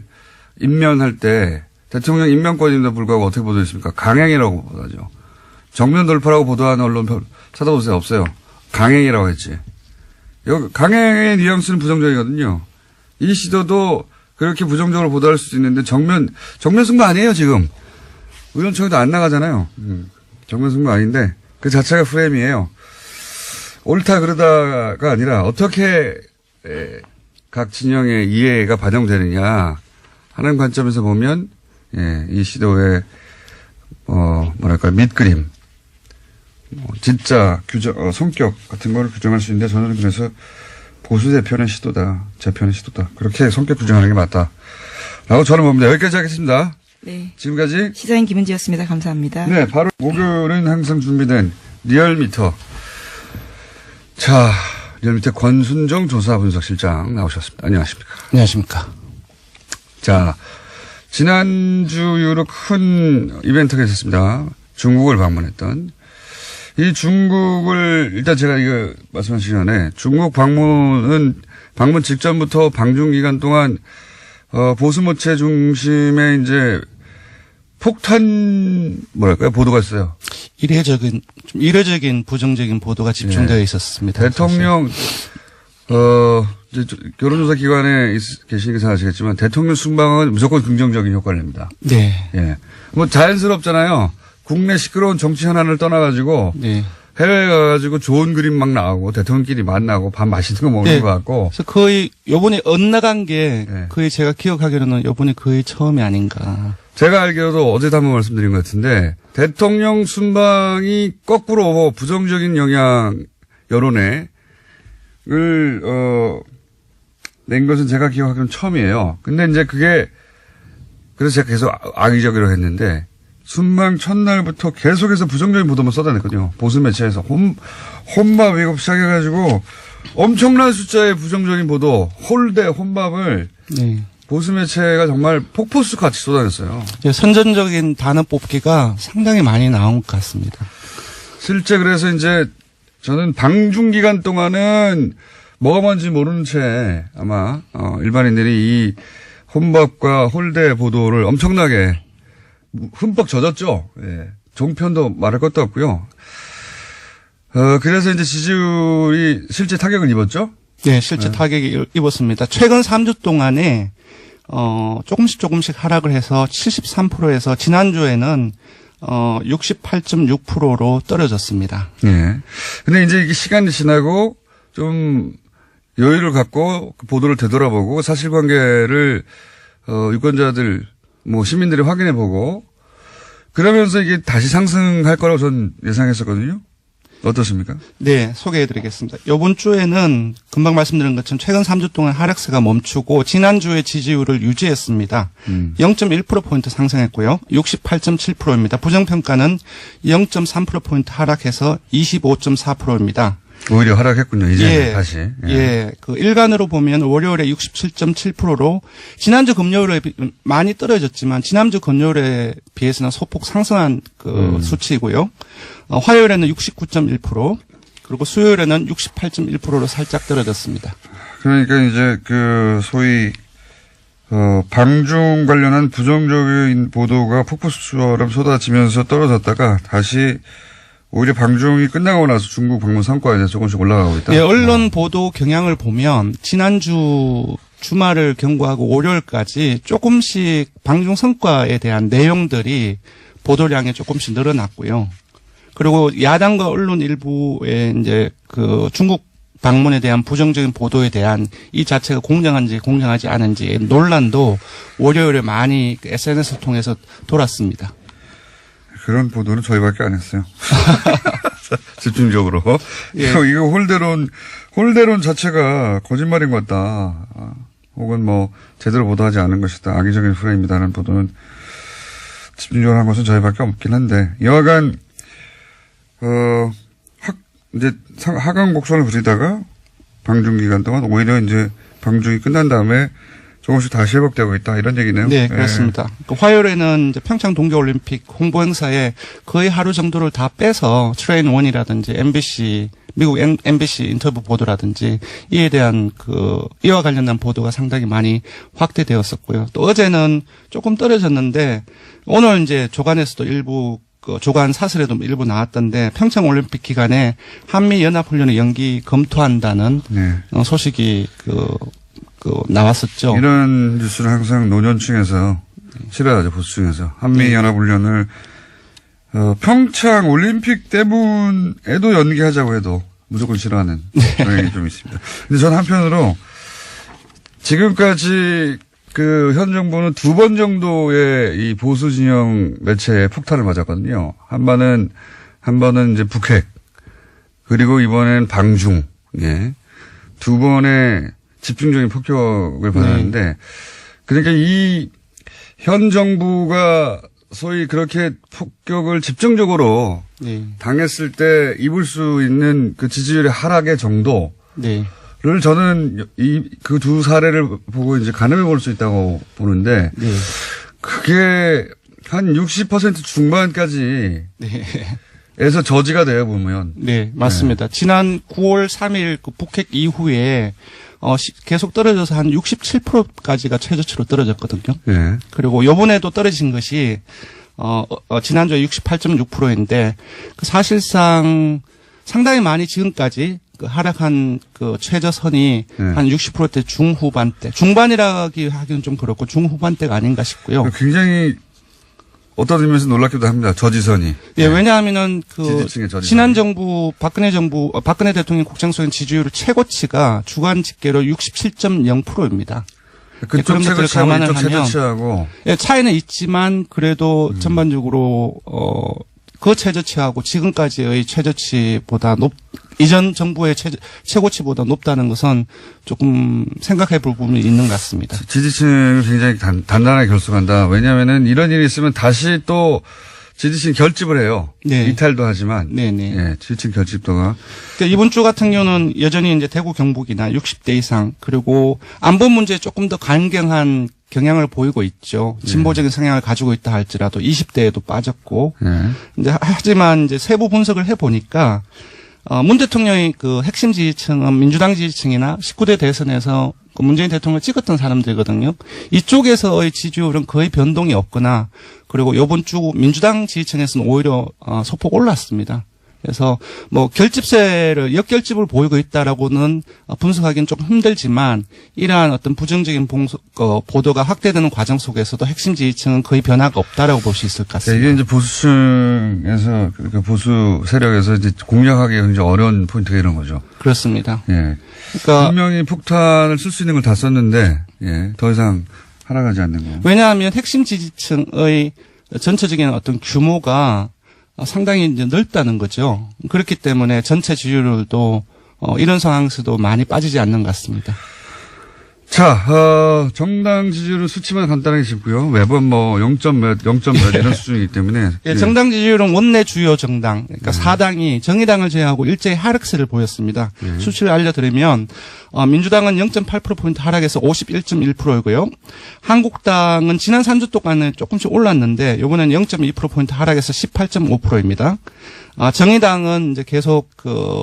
임면할 때 대통령 임명권임에도 불구하고 어떻게 보도했습니까? 강행이라고 보도하죠. 정면 돌파라고 보도하는 언론 찾아보세요. 없어요. 강행이라고 했지. 여기 강행의 뉘앙스는 부정적이거든요. 이 시도도 그렇게 부정적으로 보도할 수도 있는데 정면 승부 아니에요, 지금. 의원총회도 안 나가잖아요. 정면 승부 아닌데 그 자체가 프레임이에요. 옳다 그러다가 아니라 어떻게 각 진영의 이해가 반영되느냐 하는 관점에서 보면, 예, 이 시도의, 밑그림, 진짜 성격 같은 걸 규정할 수 있는데 저는 그래서 보수 재편의 시도다, 재편의 시도다. 그렇게 성격 규정하는 게 맞다. 라고 저는 봅니다. 여기까지 하겠습니다. 네. 지금까지 시사인 김은지였습니다. 감사합니다. 네, 바로 목요일은 항상 준비된 리얼미터. 자, 리얼미터 권순정 조사분석실장 나오셨습니다. 안녕하십니까. 안녕하십니까. 자, 지난주 이후로 큰 이벤트가 있었습니다. 중국을 방문했던. 이 중국을, 일단 제가 이거 말씀하시기 전에 중국 방문 직전부터 방중 기간 동안, 보수 모체 중심의 이제 폭탄, 보도가 있어요. 이례적인 부정적인 보도가 집중되어 있었습니다. 대통령, 여론조사 기관에 계시니까 잘 아시겠지만 대통령 순방은 무조건 긍정적인 효과를 냅니다. 네. 예. 뭐 자연스럽잖아요. 국내 시끄러운 정치 현안을 떠나가지고 네. 해외에 가가지고 좋은 그림 막 나오고 대통령끼리 만나고 밥 맛있는 거 먹는 네. 것 같고. 그래서 거의 요번에 엇나간 게 네. 거의 제가 기억하기로는 요번에 거의 처음이 아닌가. 제가 알기로도 어제도 한번 말씀드린 것 같은데 대통령 순방이 거꾸로 부정적인 영향 여론에 낸 것은 제가 기억하기로는 처음이에요. 근데 이제 그게 그래서 제가 계속 악의적이라고 했는데 순방 첫날부터 계속해서 부정적인 보도만 쏟아냈거든요. 보수 매체에서 혼밥 이거 시작해가지고 엄청난 숫자의 부정적인 보도, 홀대, 혼밥을 네. 보수 매체가 정말 폭포수 같이 쏟아냈어요. 선전적인 단어 뽑기가 상당히 많이 나온 것 같습니다. 실제 그래서 이제 저는 방중 기간 동안은 뭐가 뭔지 모르는 채 아마 일반인들이 이 혼밥과 홀대 보도를 엄청나게 흠뻑 젖었죠. 예. 종편도 말할 것도 없고요. 그래서 이제 지지율이 실제 타격을 입었죠. 네, 실제 타격이 입었습니다. 최근 3주 동안에 조금씩 하락을 해서 73%에서 지난주에는 68.6%로 떨어졌습니다. 예. 근데 이제 이게 시간이 지나고 좀 여유를 갖고 그 보도를 되돌아보고 사실관계를 유권자들 시민들이 확인해보고 그러면서 이게 다시 상승할 거라고 전 예상했었거든요. 어떻습니까? 네, 소개해드리겠습니다. 이번 주에는 금방 말씀드린 것처럼 최근 3주 동안 하락세가 멈추고 지난주에 지지율을 유지했습니다. 0.1%포인트 상승했고요. 68.7%입니다. 부정평가는 0.3%포인트 하락해서 25.4%입니다. 오히려 하락했군요. 이제 예, 다시. 예. 그 일간으로 보면 월요일에 67.7%로 지난주 금요일에 많이 떨어졌지만 지난주 금요일에 비해서는 소폭 상승한 그 수치이고요. 화요일에는 69.1% 그리고 수요일에는 68.1%로 살짝 떨어졌습니다. 그러니까 이제 그 소위 방중 관련한 부정적인 보도가 폭포수처럼 쏟아지면서 떨어졌다가 다시 오히려 방중이 끝나고 나서 중국 방문 성과에 대해서 조금씩 올라가고 있다. 예, 언론 보도 경향을 보면 지난주 주말을 경과하고 월요일까지 조금씩 방중 성과에 대한 내용들이 보도량이 조금씩 늘어났고요. 그리고 야당과 언론 일부의 이제 그 중국 방문에 대한 부정적인 보도에 대한 이 자체가 공정한지 공정하지 않은지 논란도 월요일에 많이 SNS를 통해서 돌았습니다. 그런 보도는 저희밖에 안 했어요. 집중적으로. 예. 이거 홀대론 자체가 거짓말인 것 같다. 혹은 제대로 보도하지 않은 것이다. 악의적인 프레임이다라는 보도는 집중적으로 한 것은 저희밖에 없긴 한데, 여하간, 이제 하강 곡선을 부리다가 방중 기간 동안 오히려 이제 방중이 끝난 다음에 조금씩 다시 회복되고 있다. 이런 얘기네요. 네, 그렇습니다. 그 화요일에는 이제 평창 동계올림픽 홍보 행사에 거의 하루 정도를 다 빼서 트레인 원이라든지 MBC, 미국 MBC 인터뷰 보도라든지 이에 대한 이와 관련된 보도가 상당히 많이 확대되었었고요. 또 어제는 조금 떨어졌는데 오늘 이제 조간에서도 일부 조간 사설에도 일부 나왔던데 평창 올림픽 기간에 한미 연합훈련의 연기 검토한다는 네. 소식이 나왔었죠. 이런 뉴스는 항상 노년층에서 싫어하죠. 보수층에서. 한미연합훈련을 평창 올림픽 때문에도 연기하자고 해도 무조건 싫어하는 경향이 좀 있습니다. 근데 전 한편으로 지금까지 현 정부는 2번 정도의 이 보수 진영 매체에 폭탄을 맞았거든요. 한 번은 이제 북핵, 그리고 이번엔 방중, 예. 2번의 집중적인 폭격을 받았는데, 그러니까 이 현 정부가 소위 그렇게 폭격을 집중적으로 네. 당했을 때 입을 수 있는 그 지지율의 하락의 정도를 네. 저는 그 두 사례를 보고 이제 가늠해 볼 수 있다고 보는데, 네. 그게 한 60% 중반까지 네. 에서 저지가 돼요, 보면. 네, 맞습니다. 지난 9월 3일 그 북핵 이후에 계속 떨어져서 한 67%까지가 최저치로 떨어졌거든요. 예. 그리고 요번에도 떨어진 것이 지난주에 68.6%인데 사실상 상당히 많이 지금까지 하락한 최저선이 한 60%대 중후반대, 중반이라기 하기는 좀 그렇고 중후반대가 아닌가 싶고요. 굉장히 어떤 의미에서 놀랍기도 합니다. 저지선이. 예, 왜냐하면은 지지층의 저지선. 지난 정부 박근혜 대통령 국정수행 지지율 최고치가 주간 집계로 67.0%입니다. 그쪽 최고치하고 이쪽 최저치하고. 예, 차이는 있지만 그래도 전반적으로 그 최저치하고 지금까지의 최저치보다 이전 정부의 최고치보다 높다는 것은 조금 생각해 볼 부분이 있는 것 같습니다. 지지층을 굉장히 단단하게 결속한다. 왜냐하면은 이런 일이 있으면 다시 또 지지층 결집을 해요. 네. 이탈도 하지만. 네네. 예, 지지층 결집도가. 그러니까 이번 주 같은 경우는 여전히 이제 대구 경북이나 60대 이상 그리고 안보 문제에 조금 더 강경한 경향을 보이고 있죠. 진보적인 성향을 가지고 있다 할지라도 20대에도 빠졌고. 예. 하지만 이제 세부 분석을 해 보니까 문 대통령의 그 핵심 지지층은 민주당 지지층이나 19대 대선에서 그 문재인 대통령을 찍었던 사람들이거든요. 이쪽에서의 지지율은 거의 변동이 없거나 그리고 이번 주 민주당 지지층에서는 오히려 소폭 올랐습니다. 그래서 뭐 역결집을 보이고 있다라고는 분석하기는 조금 힘들지만 이러한 어떤 부정적인 보도가 확대되는 과정 속에서도 핵심 지지층은 거의 변화가 없다라고 볼 수 있을 것 같습니다. 이게 이제 보수층에서 그러니까 보수 세력에서 이제 공략하기 굉장히 어려운 포인트가 이런 거죠. 그렇습니다. 예. 그러니까 분명히 폭탄을 쓸 수 있는 걸 다 썼는데 예, 더 이상 하락하지 않는 거. 왜냐하면 핵심 지지층의 전체적인 어떤 규모가 상당히 이제 넓다는 거죠. 그렇기 때문에 전체 지지율도 이런 상황에서도 많이 빠지지 않는 것 같습니다. 자, 정당 지지율은 수치만 간단하게 짚고요. 매번 뭐 0점 몇 이런 수준이기 때문에. 예, 정당 지지율은 원내 주요 정당, 그러니까 4당이 정의당을 제외하고 일제히 하락세를 보였습니다. 수치를 알려드리면 민주당은 0.8%포인트 하락해서 51.1%이고요. 한국당은 지난 3주 동안에 조금씩 올랐는데 이번엔 0.2%포인트 하락해서 18.5%입니다. 정의당은 이제 계속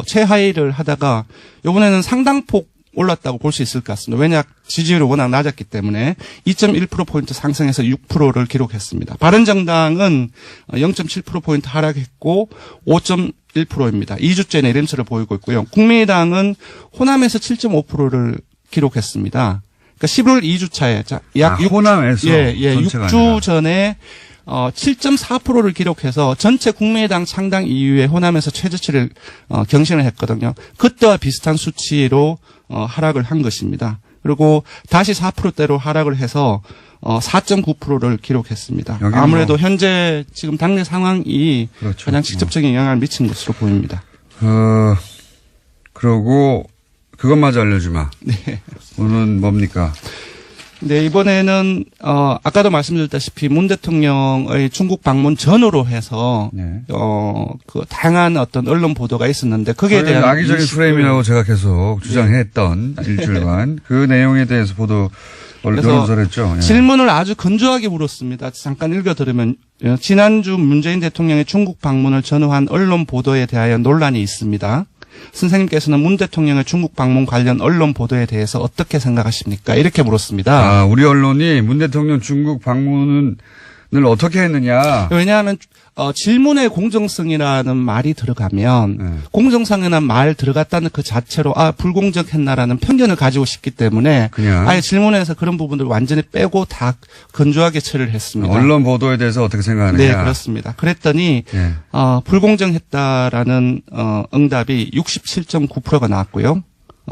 최하위를 하다가 이번에는 상당폭 올랐다고 볼 수 있을 것 같습니다. 왜냐 지지율이 워낙 낮았기 때문에 2.1%포인트 상승해서 6%를 기록했습니다. 바른정당은 0.7%포인트 하락했고 5.1%입니다. 2주째 내림세를 보이고 있고요. 국민의당은 호남에서 7.5%를 기록했습니다. 그러니까 11월 2주차에 약 호남에서 6주 전에 7.4%를 기록해서 전체 국민의당 창당 이후에 호남에서 최저치를 경신을 했거든요. 그때와 비슷한 수치로 하락을 한 것입니다. 그리고 다시 4%대로 하락을 해서 4.9%를 기록했습니다. 아무래도 현재 지금 당내 상황이 그렇죠. 가장 직접적인 영향을 미친 것으로 보입니다. 그러고 그것마저 알려주마. 네. 오늘은 뭡니까? 네, 이번에는 아까도 말씀드렸다시피 문 대통령의 중국 방문 전후로 해서 네. 그 다양한 어떤 언론 보도가 있었는데 거기에 대한 악의적인 프레임이라고 제가 계속 주장했던 일주일간 그 내용에 대해서 언론설했죠. 예. 질문을 아주 건조하게 물었습니다. 잠깐 읽어드리면 지난주 문재인 대통령의 중국 방문을 전후한 언론 보도에 대하여 논란이 있습니다. 선생님께서는 문 대통령의 중국 방문 관련 언론 보도에 대해서 어떻게 생각하십니까? 이렇게 물었습니다. 우리 언론이 문 대통령 중국 방문을 어떻게 했느냐. 왜냐하면 질문의 공정성이라는 말이 들어가면 공정성이라는 말 들어갔다는 그 자체로 불공정했나라는 편견을 가지고 싶기 때문에 그냥 아예 질문에서 그런 부분들을 완전히 빼고 다 건조하게 처리를 했습니다. 언론 보도에 대해서 어떻게 생각하느냐. 네, 그렇습니다. 그랬더니 네. 불공정했다라는 응답이 67.9%가 나왔고요.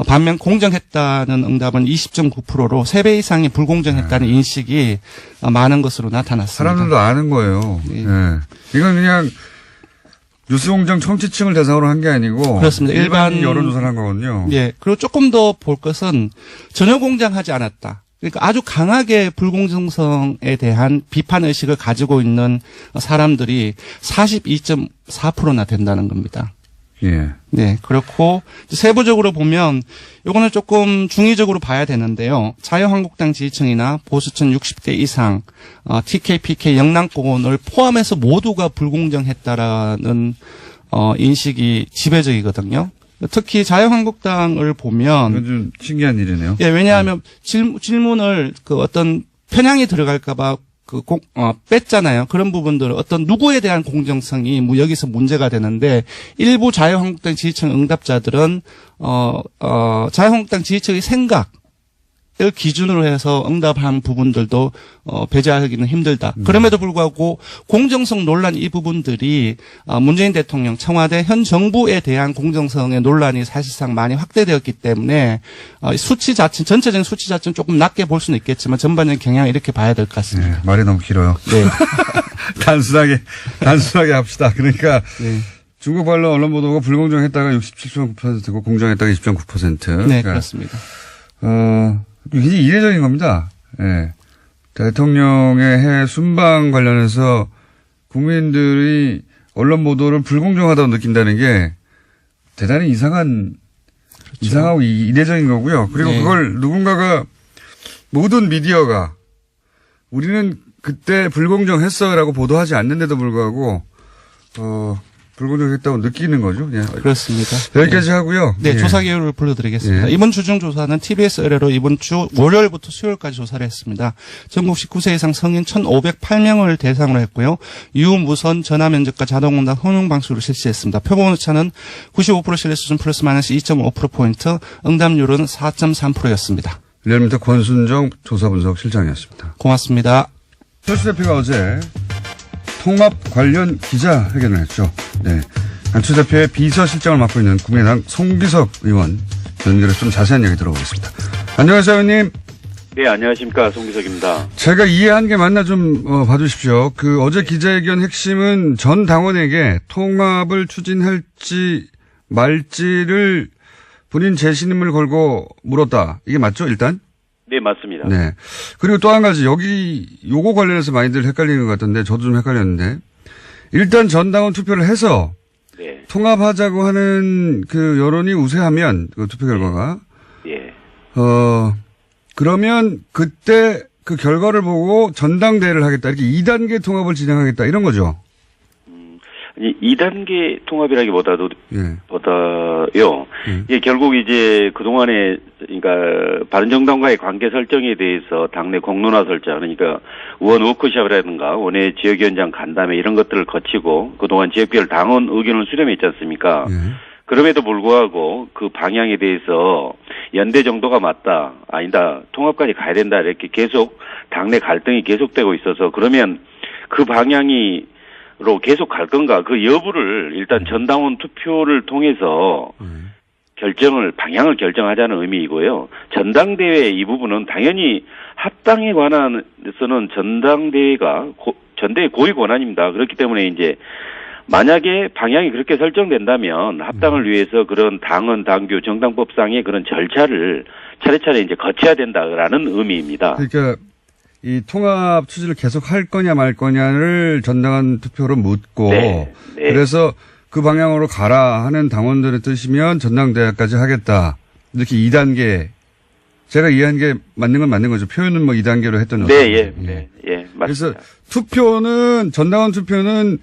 반면 공정했다는 응답은 20.9%로 3배 이상이 불공정했다는 인식이 많은 것으로 나타났습니다. 사람들도 아는 거예요. 네. 네. 이건 그냥 뉴스공장 청취층을 대상으로 한 게 아니고 그렇습니다. 일반 여론조사를 한 거거든요. 예. 그리고 조금 더 볼 것은 전혀 공정하지 않았다. 그러니까 아주 강하게 불공정성에 대한 비판 의식을 가지고 있는 사람들이 42.4%나 된다는 겁니다. 예. 네, 그렇고 세부적으로 보면 요거는 조금 중의적으로 봐야 되는데요. 자유한국당 지지층이나 보수층 60대 이상, TK, PK, 영남권을 포함해서 모두가 불공정했다라는 인식이 지배적이거든요. 특히 자유한국당을 보면 이건 좀 신기한 일이네요. 예, 왜냐하면 질문을 어떤 편향이 들어갈까봐 뺐잖아요. 그런 부분들은 어떤 누구에 대한 공정성이 여기서 문제가 되는데 일부 자유한국당 지지층 응답자들은 자유한국당 지지층의 생각 기준으로 해서 응답한 부분들도 배제하기는 힘들다. 그럼에도 불구하고 공정성 논란 이 부분들이 문재인 대통령 청와대 현 정부에 대한 공정성의 논란이 사실상 많이 확대되었기 때문에 수치 자체는 전체적인 수치 자체는 조금 낮게 볼 수는 있겠지만 전반적인 경향을 이렇게 봐야 될 것 같습니다. 네, 말이 너무 길어요. 네. 단순하게 합시다. 그러니까 네. 중국 관련 언론 보도가 불공정했다가 67.9%고 공정했다가 20.9%. 네, 그러니까 그렇습니다. 굉장히 이례적인 겁니다. 예. 대통령의 해외 순방 관련해서 국민들이 언론 보도를 불공정하다고 느낀다는 게 대단히 이상하고 이례적인 거고요. 그리고 네. 그걸 누군가가 모든 미디어가 우리는 그때 불공정했어라고 보도하지 않는데도 불구하고 불공정했다고 느끼는 거죠. 예. 그렇습니다. 여기까지 하고요. 네, 예. 조사 개요를 불러드리겠습니다. 예. 이번 주중 조사는 TBS 의뢰로 이번 주 월요일부터 수요일까지 조사를 했습니다. 전국 19세 이상 성인 1,508명을 대상으로 했고요. 유무선 전화면접과 자동응답 혼용 방식으로 실시했습니다. 표본 오차는 95% 신뢰 수준 플러스 마이너스 2.5%포인트, 응답률은 4.3%였습니다. 리얼미터 권순정 조사분석실장이었습니다. 고맙습니다. 최수 대표가 어제 통합 관련 기자회견을 했죠. 네. 안철수 대표의 비서실장을 맡고 있는 국민의당 송기석 의원 연결해서 좀 자세한 얘기 들어보겠습니다. 안녕하세요, 의원님. 네, 안녕하십니까. 송기석입니다. 제가 이해한 게 맞나 좀 봐주십시오. 어제 기자회견 핵심은 전 당원에게 통합을 추진할지 말지를 본인 재신임을 걸고 물었다. 이게 맞죠, 일단? 네, 맞습니다. 네. 그리고 또 한 가지, 요거 관련해서 많이들 헷갈리는 것 같던데, 저도 좀 헷갈렸는데, 일단 전당원 투표를 해서, 네. 통합하자고 하는 그 여론이 우세하면, 그 투표 결과가, 예. 그러면 그때 그 결과를 보고 전당대회를 하겠다. 이렇게 2단계 통합을 진행하겠다. 이런 거죠. 아니, 2단계 통합이라기보다요. 예. 예, 결국 이제 그동안에, 그러니까, 바른정당과의 관계 설정에 대해서 당내 공론화 설정, 그러니까 의원 워크숍이라든가 원외 지역위원장 간담회 이런 것들을 거치고 그동안 지역별 당원 의견을 수렴했지 않습니까? 예. 그럼에도 불구하고 그 방향에 대해서 연대 정도가 맞다, 아니다, 통합까지 가야 된다, 이렇게 계속 당내 갈등이 계속되고 있어서 그러면 그 방향으로 계속 갈 건가, 그 여부를 일단 전당원 투표를 통해서 방향을 결정하자는 의미이고요. 전당대회 이 부분은 당연히 합당에 관해서는 전당대회가 전대의 고위 권한입니다. 그렇기 때문에 이제 만약에 방향이 그렇게 설정된다면 합당을 위해서 그런 당헌, 당규, 정당법상의 그런 절차를 차례차례 이제 거쳐야 된다라는 의미입니다. 그러니까 이 통합 추진을 계속 할 거냐 말 거냐를 전당원 투표로 묻고, 네. 그래서 그 방향으로 가라 하는 당원들의 뜻이면 전당대회까지 하겠다. 이렇게 2단계. 제가 이해한 게 맞는 건 맞는 거죠. 표현은 뭐 2단계로 했던 거죠. 네, 맞습니다. 그래서 전당원 투표는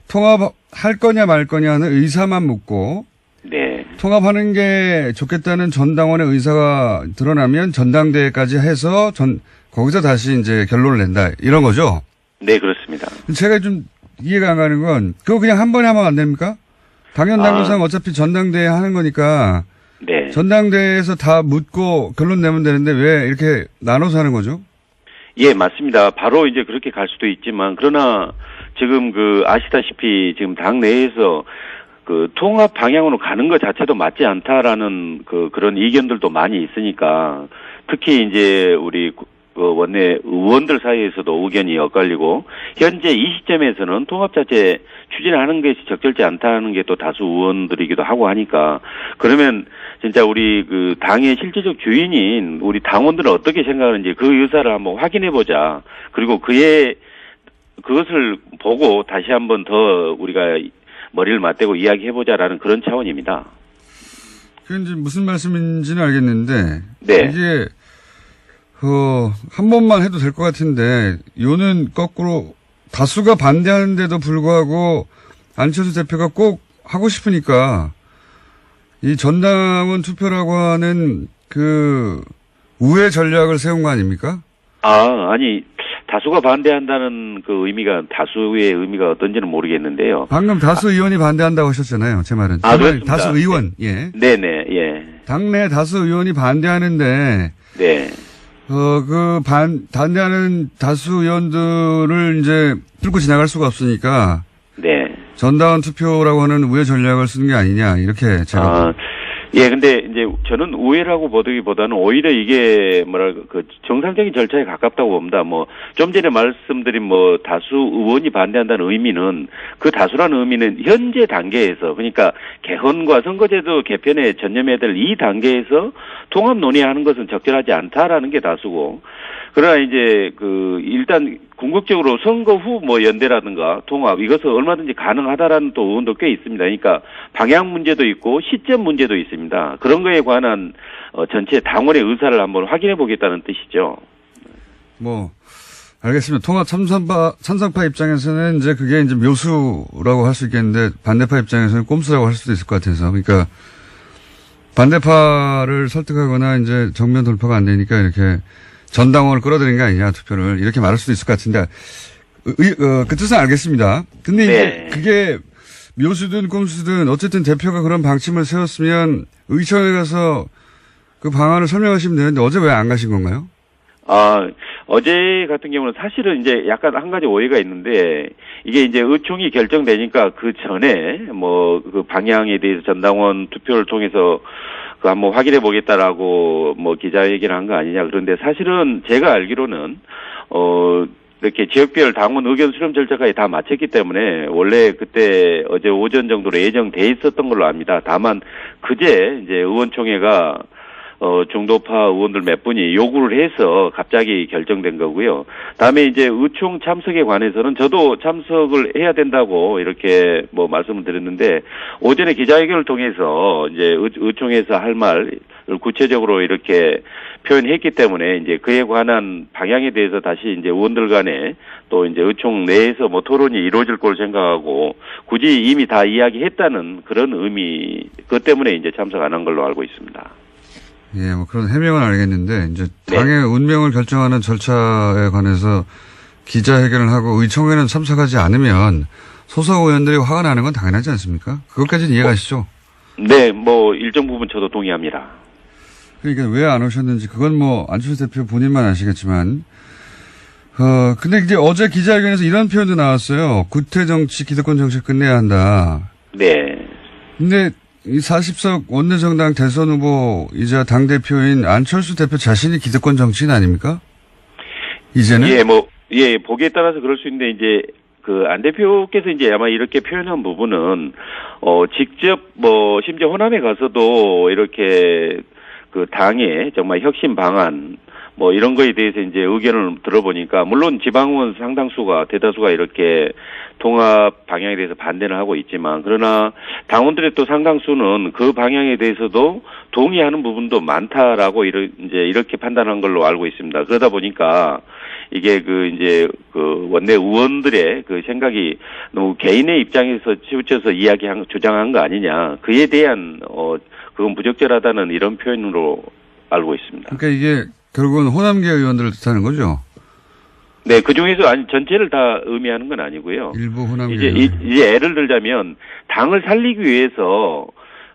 통합할 거냐 말 거냐 하는 의사만 묻고, 네. 통합하는 게 좋겠다는 전당원의 의사가 드러나면 전당대회까지 해서 거기서 다시 이제 결론을 낸다. 이런 거죠. 네, 그렇습니다. 제가 좀 이해가 안 가는 건 그거 그냥 한 번에 하면 안 됩니까? 당연 당규상 어차피 전당대회 하는 거니까 네. 전당대회에서 다 묻고 결론 내면 되는데 왜 이렇게 나눠서 하는 거죠? 예, 맞습니다. 바로 이제 그렇게 갈 수도 있지만 그러나 지금 아시다시피 지금 당 내에서 그 통합 방향으로 가는 것 자체도 맞지 않다라는 그런 의견들도 많이 있으니까 특히 이제 우리 원내 의원들 사이에서도 의견이 엇갈리고 현재 이 시점에서는 통합 자체 추진하는 것이 적절치 않다는 게 또 다수 의원들이기도 하고 하니까 그러면 진짜 우리 당의 실질적 주인인 우리 당원들은 어떻게 생각하는지 그 의사를 한번 확인해 보자. 그리고 그것을 보고 다시 한번 더 우리가 머리를 맞대고 이야기해 보자라는 그런 차원입니다. 그게 이제 무슨 말씀인지는 알겠는데 네. 이게 한 번만 해도 될 것 같은데 요는 거꾸로 다수가 반대하는데도 불구하고 안철수 대표가 꼭 하고 싶으니까 이 전당원 투표라고 하는 우회 전략을 세운 거 아닙니까? 아니 다수가 반대한다는 그 의미가 다수의 의미가 어떤지는 모르겠는데요. 방금 다수 의원이 반대한다고 하셨잖아요. 제 말은. 그렇습니다. 다수 의원. 예. 네네. 예. 당내 다수 의원이 반대하는데 네. 반대하는 다수 의원들을 이제 뚫고 지나갈 수가 없으니까 네. 전당원 투표라고 하는 우회 전략을 쓰는 게 아니냐, 이렇게 제가. 예, 근데 이제 저는 우회라고 보기보다는 오히려 이게 정상적인 절차에 가깝다고 봅니다. 좀 전에 말씀드린 다수 의원이 반대한다는 의미는 그 다수라는 의미는 현재 단계에서 그러니까 개헌과 선거제도 개편에 전념해야 될 이 단계에서 통합 논의하는 것은 적절하지 않다라는 게 다수고 그러나 이제 일단 궁극적으로 선거 후 연대라든가 통합 이것은 얼마든지 가능하다라는 또 의원도 꽤 있습니다. 그러니까 방향 문제도 있고 시점 문제도 있습니다. 그런 거에 관한 전체 당원의 의사를 한번 확인해 보겠다는 뜻이죠. 알겠습니다. 통합 찬성파 입장에서는 이제 그게 이제 묘수라고 할 수 있겠는데 반대파 입장에서는 꼼수라고 할 수도 있을 것 같아서 그러니까 반대파를 설득하거나 이제 정면 돌파가 안 되니까 이렇게 전당원을 끌어들인 게 아니냐, 투표를. 이렇게 말할 수도 있을 것 같은데, 그 뜻은 알겠습니다. 근데 이제 그게 묘수든 꼼수든 어쨌든 대표가 그런 방침을 세웠으면 의총에 가서 그 방안을 설명하시면 되는데 어제 왜 안 가신 건가요? 어제 같은 경우는 사실은 이제 약간 한 가지 오해가 있는데, 이게 이제 의총이 결정되니까 그 전에 그 방향에 대해서 전당원 투표를 통해서 한번 확인해 보겠다라고 기자회견을 한 거 아니냐. 그런데 사실은 제가 알기로는 이렇게 지역별 당원 의견 수렴 절차까지 다 마쳤기 때문에 원래 그때 어제 오전 정도로 예정돼 있었던 걸로 압니다. 다만 그제 이제 의원총회가 중도파 의원들 몇 분이 요구를 해서 갑자기 결정된 거고요. 다음에 이제 의총 참석에 관해서는 저도 참석을 해야 된다고 이렇게 말씀을 드렸는데 오전에 기자회견을 통해서 이제 의총에서 할 말을 구체적으로 이렇게 표현했기 때문에 이제 그에 관한 방향에 대해서 다시 이제 의원들 간에 또 이제 의총 내에서 토론이 이루어질 걸 생각하고 굳이 이미 다 이야기했다는 그런 의미, 그것 때문에 이제 참석 안 한 걸로 알고 있습니다. 예, 그런 해명은 알겠는데, 이제 당의 운명을 결정하는 절차에 관해서 기자회견을 하고 의총에는 참석하지 않으면 소속 의원들이 화가 나는 건 당연하지 않습니까? 그것까지는 이해가시죠? 네, 일정 부분 저도 동의합니다. 그러니까 왜 안 오셨는지, 그건 안철수 대표 본인만 아시겠지만, 근데 이제 어제 기자회견에서 이런 표현도 나왔어요. 구태 정치, 기득권 정치 끝내야 한다. 네. 근데 이 40석 원내정당 대선 후보이자 당대표인 안철수 대표 자신이 기득권 정치인 아닙니까? 이제는? 예, 보기에 따라서 그럴 수 있는데, 이제, 안 대표께서 이제 아마 이렇게 표현한 부분은, 직접 심지어 호남에 가서도 이렇게 당의 정말 혁신 방안, 이런 거에 대해서 이제 의견을 들어보니까, 물론 지방의원 상당수가, 대다수가 이렇게 통합 방향에 대해서 반대를 하고 있지만, 그러나 당원들의 또 상당수는 그 방향에 대해서도 동의하는 부분도 많다라고 이렇게 판단한 걸로 알고 있습니다. 그러다 보니까, 이게 원내 의원들의 생각이 너무 개인의 입장에서 치우쳐서 주장한 거 아니냐. 그에 대한, 그건 부적절하다는 이런 표현으로 알고 있습니다. 그러니까 이게 결국은 호남계 의원들을 뜻하는 거죠? 네, 그 중에서 전체를 다 의미하는 건 아니고요. 일부 호남계 이제 예를 들자면 당을 살리기 위해서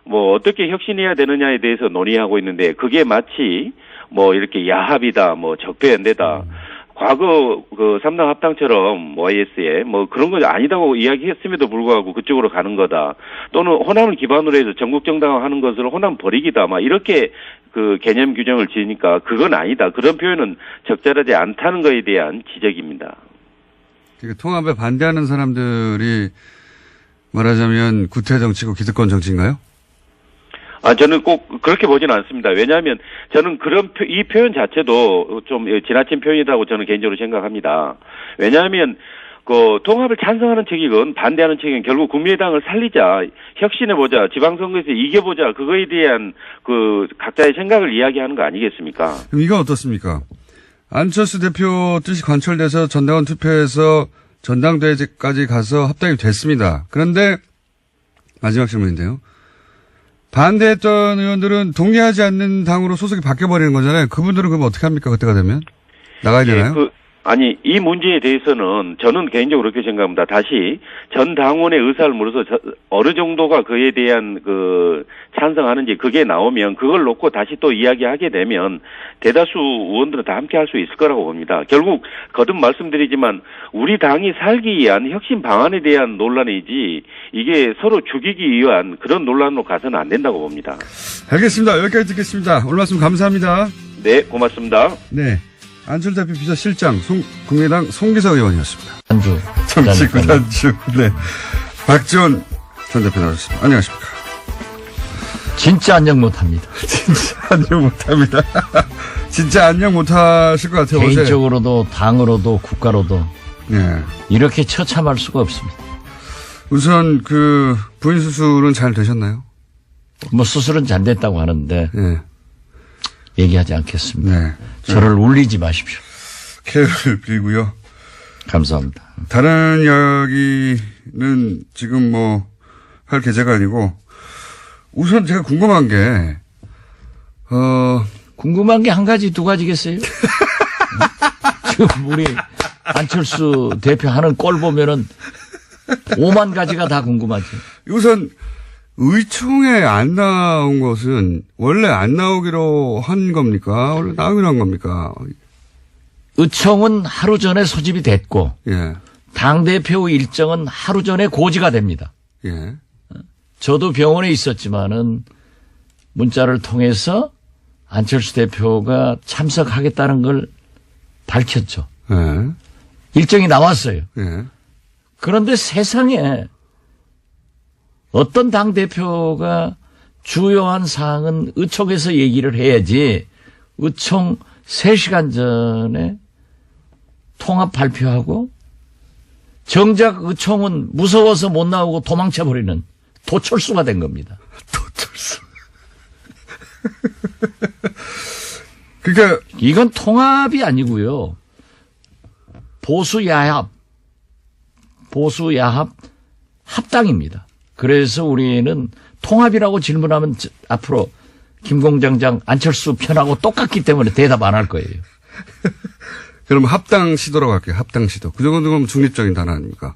어떻게 혁신해야 되느냐에 대해서 논의하고 있는데 그게 마치 이렇게 야합이다, 적폐연대다. 과거 3당 합당처럼 YS에 그런 거 아니다고 이야기했음에도 불구하고 그쪽으로 가는 거다. 또는 호남을 기반으로 해서 전국 정당화하는 것을 호남 버리기다. 이렇게 개념 규정을 지으니까 그건 아니다. 그런 표현은 적절하지 않다는 것에 대한 지적입니다. 그러니까 통합에 반대하는 사람들이 말하자면 구태 정치고 기득권 정치인가요? 저는 꼭 그렇게 보지는 않습니다. 왜냐하면 저는 이 표현 자체도 좀 지나친 표현이라고 저는 개인적으로 생각합니다. 왜냐하면 통합을 찬성하는 측이건 반대하는 측이건 결국 국민의당을 살리자, 혁신해보자, 지방선거에서 이겨보자, 그거에 대한 각자의 생각을 이야기하는 거 아니겠습니까? 그럼 이건 어떻습니까? 안철수 대표 뜻이 관철돼서 전당원 투표에서 전당대회까지 가서 합당이 됐습니다. 그런데 마지막 질문인데요. 반대했던 의원들은 동의하지 않는 당으로 소속이 바뀌어버리는 거잖아요. 그분들은 그럼 어떻게 합니까? 그때가 되면? 나가야 되나요? 아니, 이 문제에 대해서는 저는 개인적으로 그렇게 생각합니다. 다시 전 당원의 의사를 물어서 어느 정도가 그에 대한 찬성하는지 그게 나오면 그걸 놓고 다시 또 이야기하게 되면 대다수 의원들은 다 함께 할 수 있을 거라고 봅니다. 결국 거듭 말씀드리지만 우리 당이 살기 위한 혁신 방안에 대한 논란이지 이게 서로 죽이기 위한 그런 논란으로 가서는 안 된다고 봅니다. 알겠습니다. 여기까지 듣겠습니다. 오늘 말씀 감사합니다. 네, 고맙습니다. 네. 안철수 대표 비서실장, 국민의당 송기석 의원이었습니다. 안주. 정치 구단주. 네. 박지원 전 대표 나오셨습니다. 안녕하십니까. 진짜 안녕 못합니다. 진짜 안녕 못합니다. 진짜 안녕 못하실 것 같아요. 개인적으로도 당으로도 국가로도 네. 이렇게 처참할 수가 없습니다. 우선 부인 수술은 잘 되셨나요? 뭐 수술은 잘 됐다고 하는데 네. 얘기하지 않겠습니다. 네. 저를 울리지 마십시오. 쾌를 빌고요. 감사합니다. 다른 이야기는 지금 할 계제가 아니고 우선 제가 궁금한 게 궁금한 게 한 가지 두 가지겠어요? 지금 우리 안철수 대표 하는 꼴 보면은 5만 가지가 다 궁금하지. 우선 의총에 안 나온 것은 원래 안 나오기로 한 겁니까? 원래 나오기로 한 겁니까? 의총은 하루 전에 소집이 됐고 예. 당대표 일정은 하루 전에 고지가 됩니다. 예. 저도 병원에 있었지만은 문자를 통해서 안철수 대표가 참석하겠다는 걸 밝혔죠. 예. 일정이 나왔어요. 예. 그런데 세상에 어떤 당대표가 주요한 사항은 의총에서 얘기를 해야지 의총 3시간 전에 통합 발표하고 정작 의총은 무서워서 못 나오고 도망쳐버리는 도철수가 된 겁니다. 도철수. 그러니까 이건 통합이 아니고요. 보수야합 합당입니다. 그래서 우리는 통합이라고 질문하면 앞으로 김공장장 안철수 편하고 똑같기 때문에 대답 안 할 거예요. 그럼 합당 시도라고 할게요. 합당 시도. 그 정도면 중립적인 단어 아닙니까?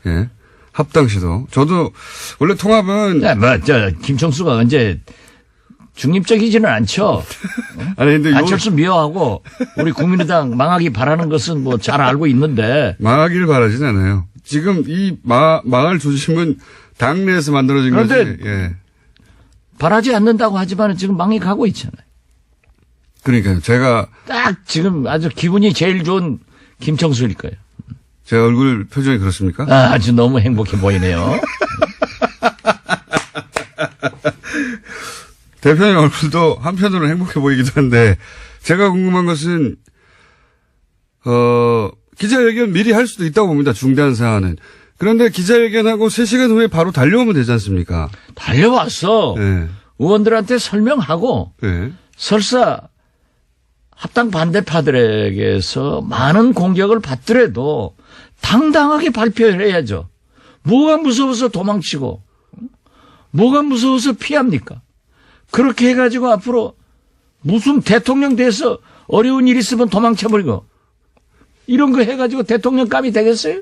예. 합당 시도. 저도 원래 통합은 김청수가 언제 중립적이지는 않죠. 아니 근데 안철수 미워하고 우리 국민의당 망하기 바라는 것은 뭐 잘 알고 있는데 망하기를 바라진 않아요. 지금 이 망할 조짐은 당내에서 만들어진 그런데 거지. 예. 바라지 않는다고 하지만 지금 망해 가고 있잖아요. 그러니까요. 제가 딱 지금 아주 기분이 제일 좋은 김청수일 거예요. 제 얼굴 표정이 그렇습니까? 아주 너무 행복해 보이네요. 대표님 얼굴도 한편으로는 행복해 보이기도 한데 제가 궁금한 것은 기자회견 미리 할 수도 있다고 봅니다. 중대한 사안은. 그런데 기자회견하고 3시간 후에 바로 달려오면 되지 않습니까? 달려와서 네. 의원들한테 설명하고 네. 설사 합당 반대파들에게서 많은 공격을 받더라도 당당하게 발표를 해야죠. 뭐가 무서워서 도망치고 뭐가 무서워서 피합니까? 그렇게 해가지고 앞으로 무슨 대통령 돼서 어려운 일 있으면 도망쳐버리고 이런 거 해가지고 대통령감이 되겠어요?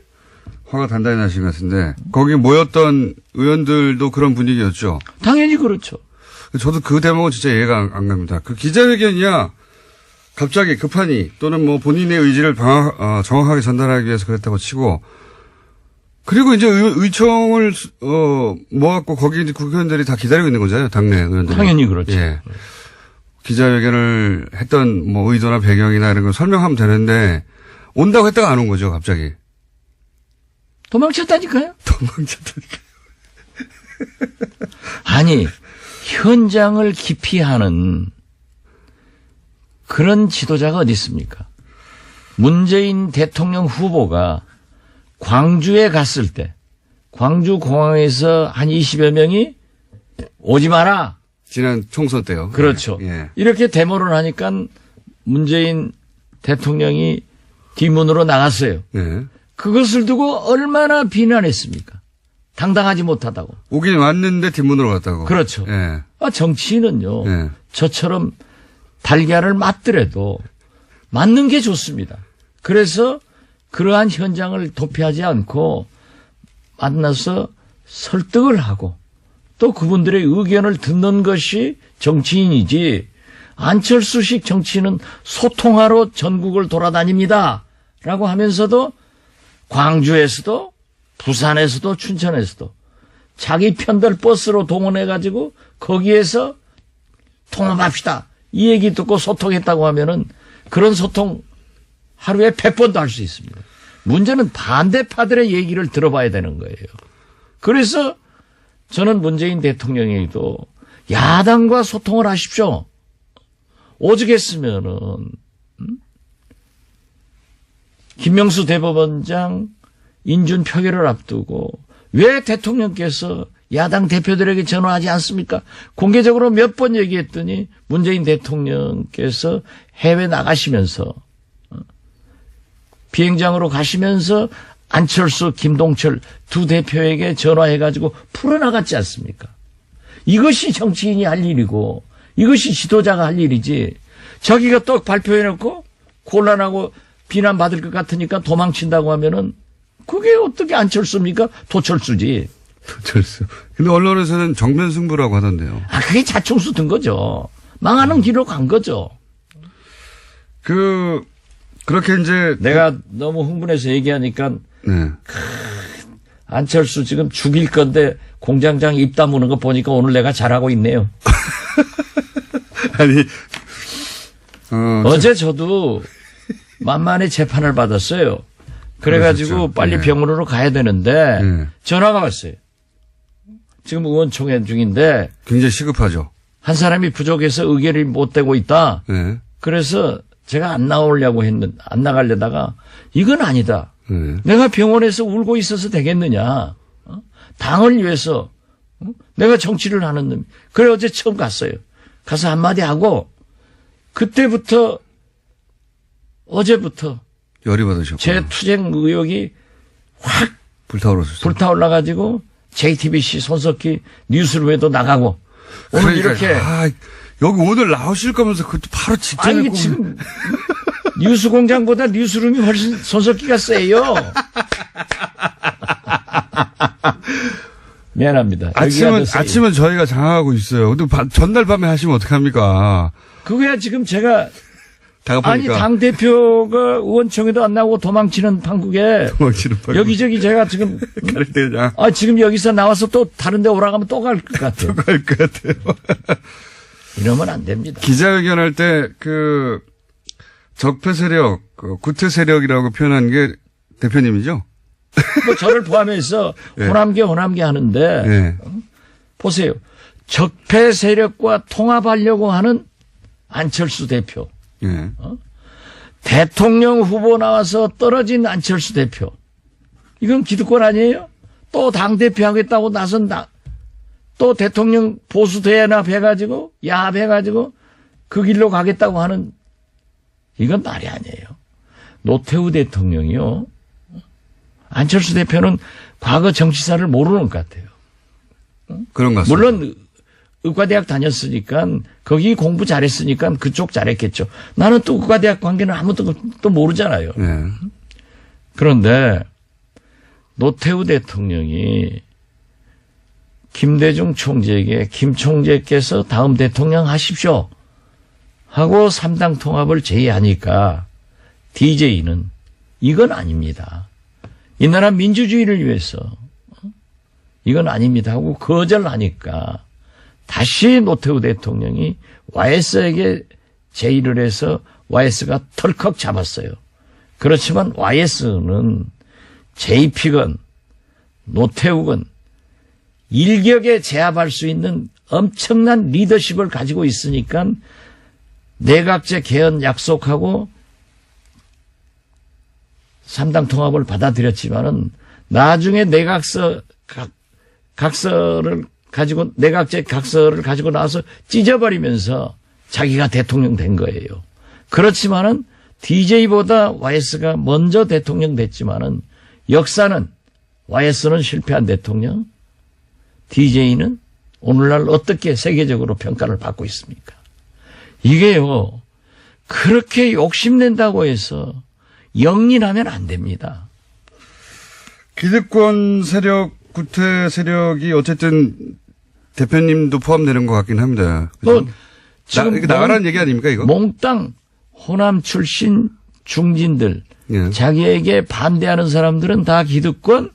화가 단단히 나신 것 같은데 거기 모였던 의원들도 그런 분위기였죠. 당연히 그렇죠. 저도 그 대목은 진짜 이해가 안 갑니다. 그 기자회견이야 갑자기 급하니 또는 뭐 본인의 의지를 정확하게 전달하기 위해서 그랬다고 치고 그리고 이제 의총을 모았고 거기 이제 국회의원들이 다 기다리고 있는 거잖아요. 당내 의원들이. 당연히 그렇죠. 예. 기자회견을 했던 뭐 의도나 배경이나 이런 걸 설명하면 되는데 온다고 했다가 안 온 거죠. 갑자기. 도망쳤다니까요. 도망쳤다니까요. 아니 현장을 기피하는 그런 지도자가 어디 있습니까? 문재인 대통령 후보가 광주에 갔을 때 광주 공항에서 한 20여 명이 오지 마라. 지난 총선 때요. 그렇죠. 예. 이렇게 데모를 하니까 문재인 대통령이 뒷문으로 나갔어요. 예. 그것을 두고 얼마나 비난했습니까? 당당하지 못하다고. 오긴 왔는데 뒷문으로 갔다고. 그렇죠. 예. 정치인은요. 예. 저처럼 달걀을 맞더라도 맞는 게 좋습니다. 그래서 그러한 현장을 도피하지 않고 만나서 설득을 하고 또 그분들의 의견을 듣는 것이 정치인이지, 안철수식 정치인은 소통하러 전국을 돌아다닙니다 라고 하면서도 광주에서도 부산에서도 춘천에서도 자기 편들 버스로 동원해가지고 거기에서 통합합시다 이 얘기 듣고 소통했다고 하면은 그런 소통 하루에 100번도 할 수 있습니다. 문제는 반대파들의 얘기를 들어봐야 되는 거예요. 그래서 저는 문재인 대통령에게도 야당과 소통을 하십시오. 오죽했으면은 김명수 대법원장 인준 표결을 앞두고 왜 대통령께서 야당 대표들에게 전화하지 않습니까? 공개적으로 몇 번 얘기했더니 문재인 대통령께서 해외 나가시면서 비행장으로 가시면서 안철수, 김동철 두 대표에게 전화해가지고 풀어나갔지 않습니까? 이것이 정치인이 할 일이고 이것이 지도자가 할 일이지, 자기가 또 발표해놓고 곤란하고 비난받을 것 같으니까 도망친다고 하면은 그게 어떻게 안철수입니까? 도철수지. 도철수. 근데 언론에서는 정면 승부라고 하던데요. 아, 그게 자충수 든 거죠. 망하는 길로 간 거죠. 그렇게 이제. 내가 너무 흥분해서 얘기하니까 네. 안철수 지금 죽일 건데 공장장 입 다무는 거 보니까 오늘 내가 잘하고 있네요. 아니, 어제 저도 만만히 재판을 받았어요. 그래가지고 그러셨죠. 빨리 네. 병원으로 가야 되는데 네. 전화가 왔어요. 지금 의원총회 중인데 굉장히 시급하죠. 한 사람이 부족해서 의결이 못 되고 있다. 네. 그래서 제가 안 나가려다가 이건 아니다. 네. 내가 병원에서 울고 있어서 되겠느냐. 당을 위해서 내가 정치를 하는 놈. 그래 어제 처음 갔어요. 가서 한마디 하고 그때부터 어제부터 열이 받으셨고. 제 투쟁 의욕이 확 불타오르셨어요. 불타올라가지고 JTBC 손석희 뉴스룸에도 나가고 오늘 그러니까, 이렇게 여기 오늘 나오실 거면서 그것도 바로 직전에 아니 지금 뉴스공장보다 뉴스룸이 훨씬 손석희가 세요. 미안합니다. 아침은 저희가 장악하고 있어요. 근데 전날 밤에 하시면 어떡합니까? 그거야 지금 제가 아니 다급하니까. 당대표가 의원총회도 안 나오고 도망치는 판국에 도망치는 판국. 여기저기 제가 지금 갈 때 그냥 지금 여기서 나와서 또 다른 데 오라가면 또 갈 것 같아요. 갈 것 같아요. 이러면 안 됩니다. 기자회견할 때 적폐 세력, 구태 세력이라고 표현한 게 대표님이죠? 뭐 저를 포함해서 네. 호남계 하는데 네. 보세요. 적폐 세력과 통합하려고 하는 안철수 대표. 네. 대통령 후보 나와서 떨어진 안철수 대표. 이건 기득권 아니에요? 또 당대표 하겠다고 나선 또 대통령 보수 대연합 해가지고 야합해가지고 그 길로 가겠다고 하는, 이건 말이 아니에요. 노태우 대통령이요. 안철수 대표는 과거 정치사를 모르는 것 같아요. 그런 것 같습니다. 물론 의과대학 다녔으니까 거기 공부 잘했으니까 그쪽 잘했겠죠. 나는 또 의과대학 관계는 아무것도 또 모르잖아요. 네. 그런데 노태우 대통령이 김대중 총재에게 김 총재께서 다음 대통령 하십시오 하고 3당 통합을 제의하니까 DJ는 이건 아닙니다. 이 나라 민주주의를 위해서 이건 아닙니다 하고 거절하니까 다시 노태우 대통령이 YS에게 제의를 해서 YS가 털컥 잡았어요. 그렇지만 YS는 JP건 노태우건 일격에 제압할 수 있는 엄청난 리더십을 가지고 있으니까 내각제 개헌 약속하고 3당 통합을 받아들였지만은 나중에 각서를 가지고 내각제 각서를 가지고 나와서 찢어버리면서 자기가 대통령 된 거예요. 그렇지만은 DJ보다 YS가 먼저 대통령 됐지만은 역사는 YS는 실패한 대통령, DJ는 오늘날 어떻게 세계적으로 평가를 받고 있습니까? 이게요, 그렇게 욕심낸다고 해서 영린하면 안 됩니다. 기득권 세력, 구태 세력이 어쨌든 대표님도 포함되는 것 같긴 합니다. 그죠? 지금 이게 나가라는 얘기 아닙니까, 이거? 몽땅 호남 출신 중진들, 예. 자기에게 반대하는 사람들은 다 기득권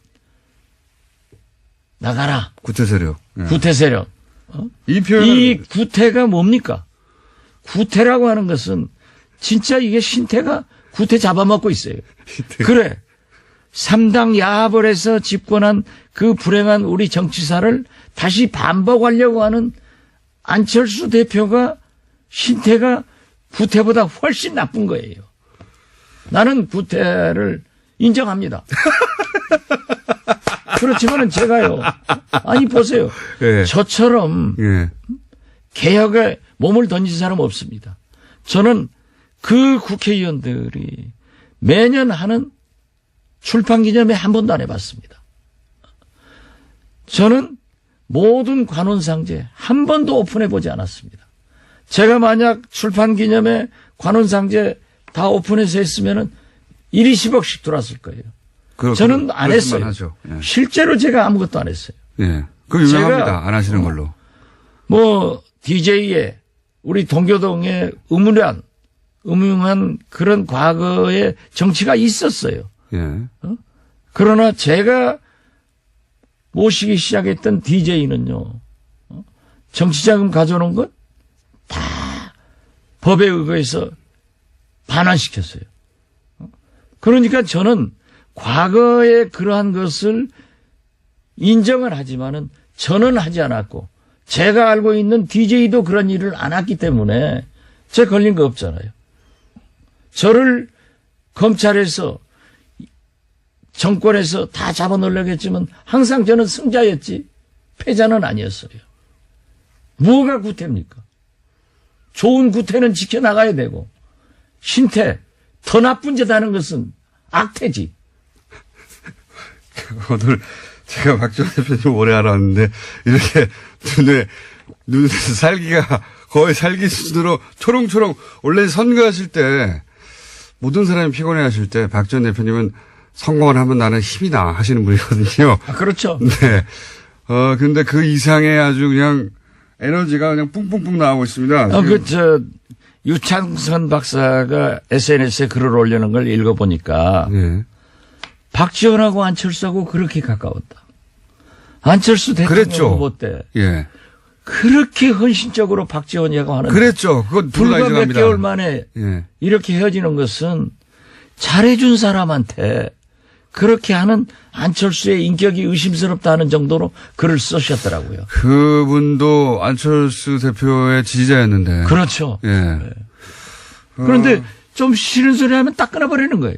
나가라. 구태 세력. 예. 구태 세력. 이 표현은 이 구태가 뭡니까? 구태라고 하는 것은 진짜 이게 신태가 구태 잡아먹고 있어요. 그래. 3당 야합을 해서 집권한 그 불행한 우리 정치사를 다시 반복하려고 하는 안철수 대표가 신태가 구태보다 훨씬 나쁜 거예요. 나는 구태를 인정합니다. 그렇지만은 제가요. 아니 보세요. 예. 저처럼 예. 개혁에 몸을 던진 사람 없습니다. 저는 그 국회의원들이 매년 하는 출판 기념회 한 번도 안 해봤습니다. 저는 모든 관훈상제 한 번도 오픈해보지 않았습니다. 제가 만약 출판 기념회 관훈상제 다 오픈해서 했으면은 1위 10억씩 들어왔을 거예요. 저는 안 했어요. 하죠. 예. 실제로 제가 아무것도 안 했어요. 예. 그 유명합니다. 제가 안 하시는 걸로. 뭐 DJ에 우리 동교동에 음흉한 그런 과거의 정치가 있었어요. 예. 그러나 제가 모시기 시작했던 DJ는요, 정치자금 가져오는 것 다 법에 의거해서 반환시켰어요. 그러니까 저는 과거에 그러한 것을 인정을 하지만은 저는 하지 않았고, 제가 알고 있는 DJ도 그런 일을 안 했기 때문에 제 걸린 거 없잖아요. 저를 검찰에서 정권에서 다 잡아놓으려고 했지만 항상 저는 승자였지 패자는 아니었어요. 뭐가 구태입니까? 좋은 구태는 지켜나가야 되고 신태, 더 나쁜 짓 하는 것은 악태지. 오늘 제가 박지원 대표님 오래 알았는데 이렇게 눈에 살기가 거의 살기 수준으로 초롱초롱 원래 선거하실 때 모든 사람이 피곤해 하실 때 박지원 대표님은 성공을 하면 나는 힘이 나 하시는 분이거든요. 아, 그렇죠. 네. 근데 그 이상의 아주 그냥 에너지가 그냥 뿡뿡뿡 나오고 있습니다. 유창선 박사가 SNS에 글을 올리는 걸 읽어보니까 네. 박지원하고 안철수하고 그렇게 가까웠다. 안철수 대통령 그랬죠. 후보 때 예. 그렇게 헌신적으로 박지원이라고 하는 그랬죠. 그건 불과 몇 개월 만에 예. 이렇게 헤어지는 것은 잘해준 사람한테 그렇게 하는 안철수의 인격이 의심스럽다는 정도로 글을 쓰셨더라고요. 그분도 안철수 대표의 지지자였는데. 그렇죠. 예. 네. 그런데 좀 싫은 소리 하면 딱 끊어버리는 거예요.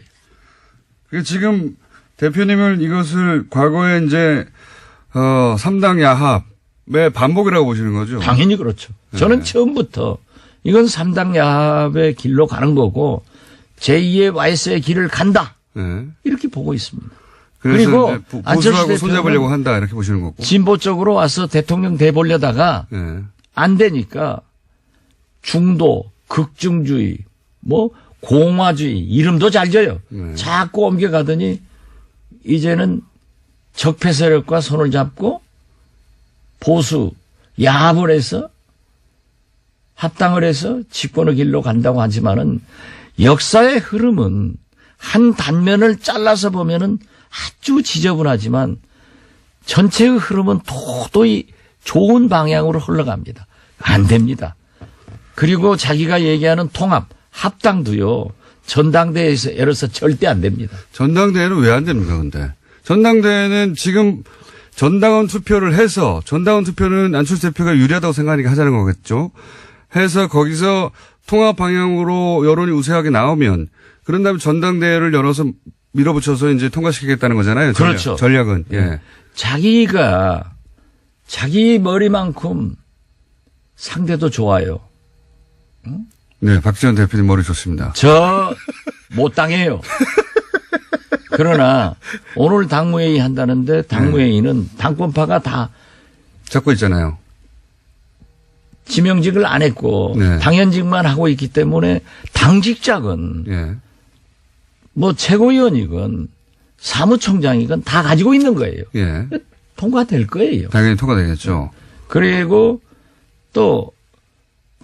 지금 대표님은 이것을 과거에 이제 3당 야합의 반복이라고 보시는 거죠? 당연히 그렇죠. 저는 처음부터 이건 3당 야합의 길로 가는 거고 제2의 YS의 길을 간다. 네. 이렇게 보고 있습니다. 그리고 안철수 보수하고 손잡으려고 대표는 한다 이렇게 보시는 거고. 진보 쪽으로 와서 대통령 돼보려다가 네. 안 되니까 중도, 극중주의, 뭐 공화주의 이름도 잘 져요. 네. 자꾸 옮겨가더니 이제는 적폐 세력과 손을 잡고 보수 야합을 해서 합당을 해서 집권의 길로 간다고 하지만은 역사의 흐름은 한 단면을 잘라서 보면은 아주 지저분하지만 전체의 흐름은 도저히 좋은 방향으로 흘러갑니다. 안 됩니다. 그리고 자기가 얘기하는 통합, 합당도요. 전당대회에서 열어서 절대 안 됩니다. 전당대회는 왜 안 됩니까, 근데? 전당대회는 지금 전당원 투표를 해서 전당원 투표는 안철수 대표가 유리하다고 생각하니까 하자는 거겠죠. 해서 거기서 통합 방향으로 여론이 우세하게 나오면 그런 다음에 전당대회를 열어서 밀어붙여서 이제 통과시키겠다는 거잖아요. 그렇죠. 전략은. 예. 자기가 자기 머리만큼 상대도 좋아요. 네, 박지원 대표님 머리 좋습니다. 저 못 당해요. 그러나 오늘 당무회의 한다는데 당무회의는 당권파가 다 잡고 있잖아요. 지명직을 안 했고 네. 당연직만 하고 있기 때문에 당직자는 예. 뭐 최고위원이건 사무총장이건 다 가지고 있는 거예요. 예. 통과될 거예요. 당연히 통과되겠죠. 그리고 또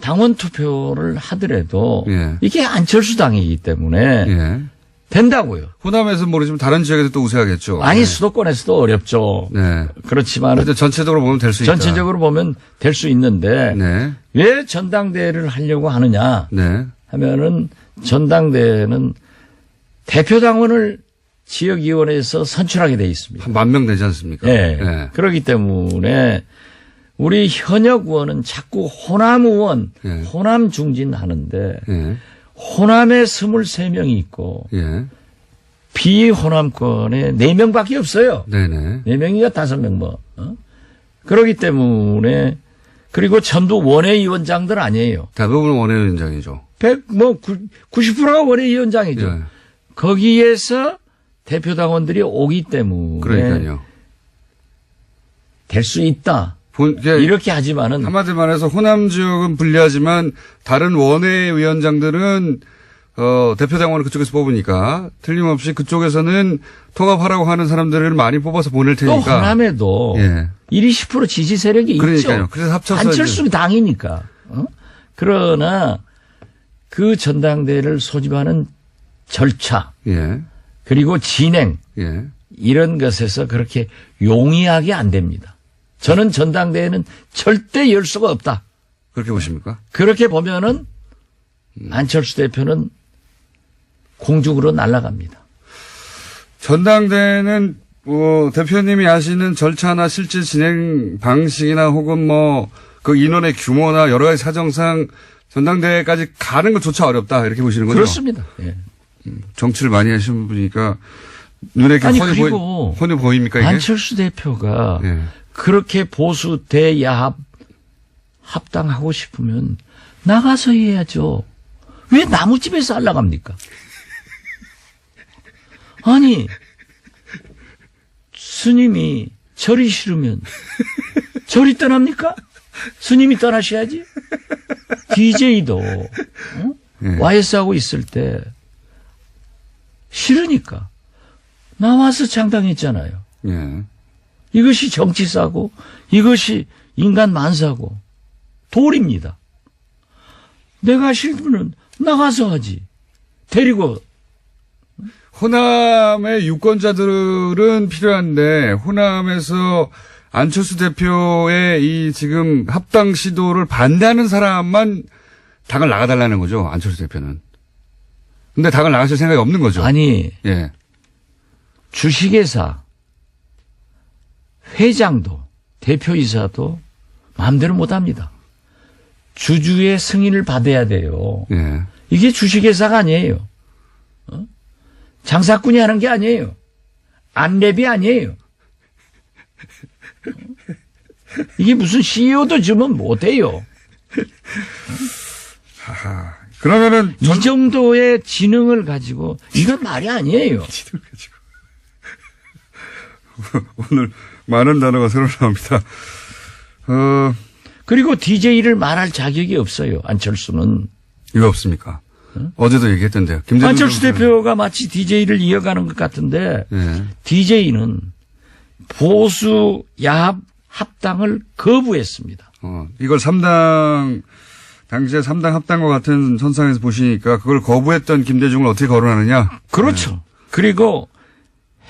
당원 투표를 하더라도 예. 이게 안철수 당이기 때문에 예. 된다고요. 호남에서 모르지만 다른 지역에서 또 우세하겠죠. 아니 네. 수도권에서도 어렵죠. 네. 그렇지만 근데 전체적으로 보면 될 수 있다. 전체적으로 보면 될 수 있는데 네. 왜 전당대회를 하려고 하느냐 네. 하면은 전당대회는 대표당원을 지역위원회에서 선출하게 돼 있습니다. 한 10,000명 되지 않습니까? 예. 예. 그렇기 때문에 우리 현역 의원은 자꾸 호남 의원, 예. 호남 중진하는데 예. 호남에 23명이 있고 예. 비호남권에 4명밖에 없어요. 네네. 4명이가 5명 뭐. 그렇기 때문에 그리고 전부 원외위원장들 아니에요. 대부분 원외위원장이죠. 90%가 원외위원장이죠. 예. 거기에서 대표당원들이 오기 때문에 그러니까요. 될 수 있다. 이게 이렇게 하지만은 한마디로 말해서 호남 지역은 불리하지만 다른 원외위원장들은 대표당원을 그쪽에서 뽑으니까 틀림없이 그쪽에서는 통합하라고 하는 사람들을 많이 뽑아서 보낼 또 테니까. 호남에도 예. 20% 지지 세력이 그러니까요. 있죠. 그래서 합쳐서 안철수 당이니까. 그러나 그 전당대회를 소집하는 절차 예. 그리고 진행 예. 이런 것에서 그렇게 용이하게 안 됩니다. 저는 전당대회는 절대 열 수가 없다. 그렇게 보십니까? 그렇게 보면은 안철수 대표는 공중으로 날아갑니다. 전당대회는 대표님이 아시는 절차나 실제 진행 방식이나 혹은 뭐 그 인원의 규모나 여러 가지 사정상 전당대회까지 가는 것조차 어렵다 이렇게 보시는 거죠? 그렇습니다. 예. 정치를 많이 하시는 분이니까 눈에 이렇게 아니, 훤히, 그리고 훤히 보입니까 이게? 안철수 대표가 예. 그렇게 보수 대야합 합당하고 싶으면 나가서 해야죠. 왜 나무집에서 알라갑니까? 아니 스님이 절이 싫으면 절이 떠납니까? 스님이 떠나셔야지. DJ도 예. YS하고 있을 때 싫으니까 나와서 창당했잖아요. 예. 이것이 정치사고 이것이 인간 만사고 도리입니다. 내가 싫으면 나가서 하지. 데리고. 호남의 유권자들은 필요한데 호남에서 안철수 대표의 이 지금 합당 시도를 반대하는 사람만 당을 나가달라는 거죠. 안철수 대표는. 근데 당을 나가실 생각이 없는 거죠. 아니 예. 주식회사 회장도 대표이사도 마음대로 못합니다. 주주의 승인을 받아야 돼요. 예. 이게 주식회사가 아니에요. 장사꾼이 하는 게 아니에요. 안랩이 아니에요. 이게 무슨 CEO도 주면 못해요. 그러면은 이 정도의 지능을 가지고 이건 말이 아니에요. 오늘 많은 단어가 새로 나옵니다. 그리고 DJ를 말할 자격이 없어요. 안철수는. 이거 없습니까? 어제도 얘기했던데요. 김대중 안철수 선수는. 대표가 마치 DJ를 이어가는 것 같은데 예. DJ는 보수 야합 합당을 거부했습니다. 이걸 3당 당시에 3당 합당과 같은 선상에서 보시니까 그걸 거부했던 김대중을 어떻게 거론하느냐? 그렇죠. 그리고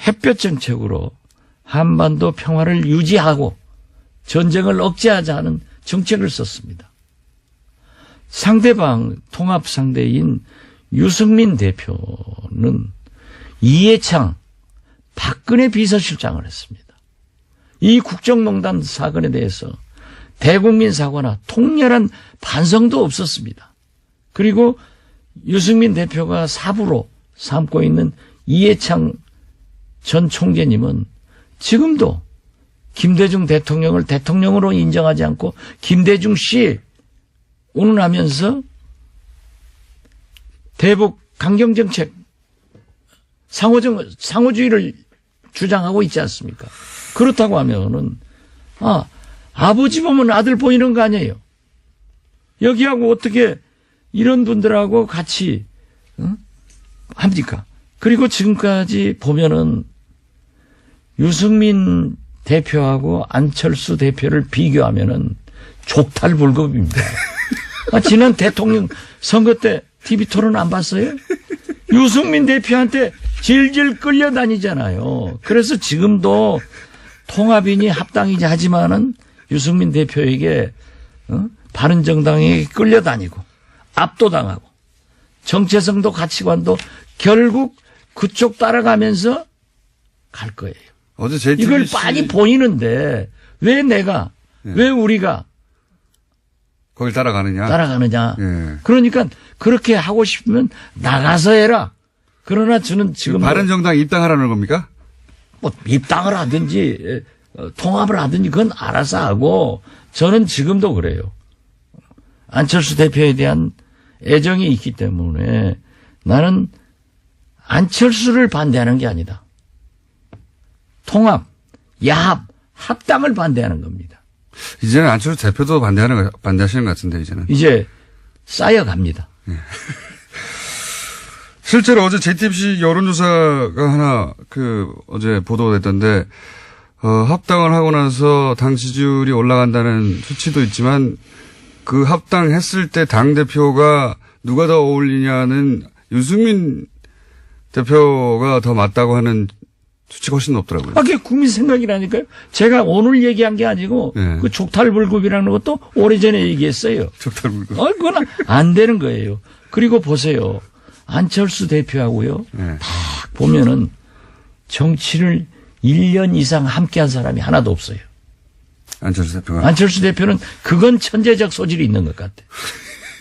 햇볕 정책으로 한반도 평화를 유지하고 전쟁을 억제하자는 정책을 썼습니다. 상대방 통합 상대인 유승민 대표는 이해창 박근혜 비서실장을 했습니다. 이 국정농단 사건에 대해서 대국민 사과나 통렬한 반성도 없었습니다. 그리고 유승민 대표가 사부로 삼고 있는 이해창 전 총재님은 지금도 김대중 대통령을 대통령으로 인정하지 않고 김대중 씨 운운하면서 대북 강경정책 상호주의를 주장하고 있지 않습니까? 그렇다고 하면은 아버지 보면 아들 보이는 거 아니에요. 여기하고 어떻게 이런 분들하고 같이 합니까? 그리고 지금까지 보면은 유승민 대표하고 안철수 대표를 비교하면은 족탈불급입니다. 지난 대통령 선거 때 TV 토론 안 봤어요? 유승민 대표한테 질질 끌려다니잖아요. 그래서 지금도 통합이니 합당이지 하지만은 유승민 대표에게 바른정당에게 끌려다니고 압도당하고 정체성도 가치관도 결국 그쪽 따라가면서 갈 거예요. 어제 JTBC 이걸 빤히 보이는데 왜 내가 왜 우리가 거길 따라가느냐? 따라가느냐. 예. 그러니까 그렇게 하고 싶으면 나가서 해라. 그러나 저는 지금 바른정당 입당하라는 겁니까? 뭐 입당을 하든지 통합을 하든지 그건 알아서 하고 저는 지금도 그래요. 안철수 대표에 대한 애정이 있기 때문에 나는 안철수를 반대하는 게 아니다. 통합, 야합, 합당을 반대하는 겁니다. 이제는 안철수 대표도 반대하시는 것 같은데, 이제는. 이제 쌓여갑니다. 실제로 어제 JTBC 여론조사가 하나, 어제 보도됐던데, 합당을 하고 나서 당 지지율이 올라간다는 수치도 있지만, 그 합당했을 때 당대표가 누가 더 어울리냐는 유승민 대표가 더 맞다고 하는 수치가 훨씬 높더라고요. 그게 국민 생각이라니까요. 제가 오늘 얘기한 게 아니고 네. 그 족탈불급이라는 것도 오래전에 얘기했어요. 족탈불급. 그건 안 되는 거예요. 그리고 보세요. 안철수 대표하고요. 네. 딱 보면은 정치를 1년 이상 함께한 사람이 하나도 없어요. 안철수 대표가. 안철수 대표는 그건 천재적 소질이 있는 것 같아.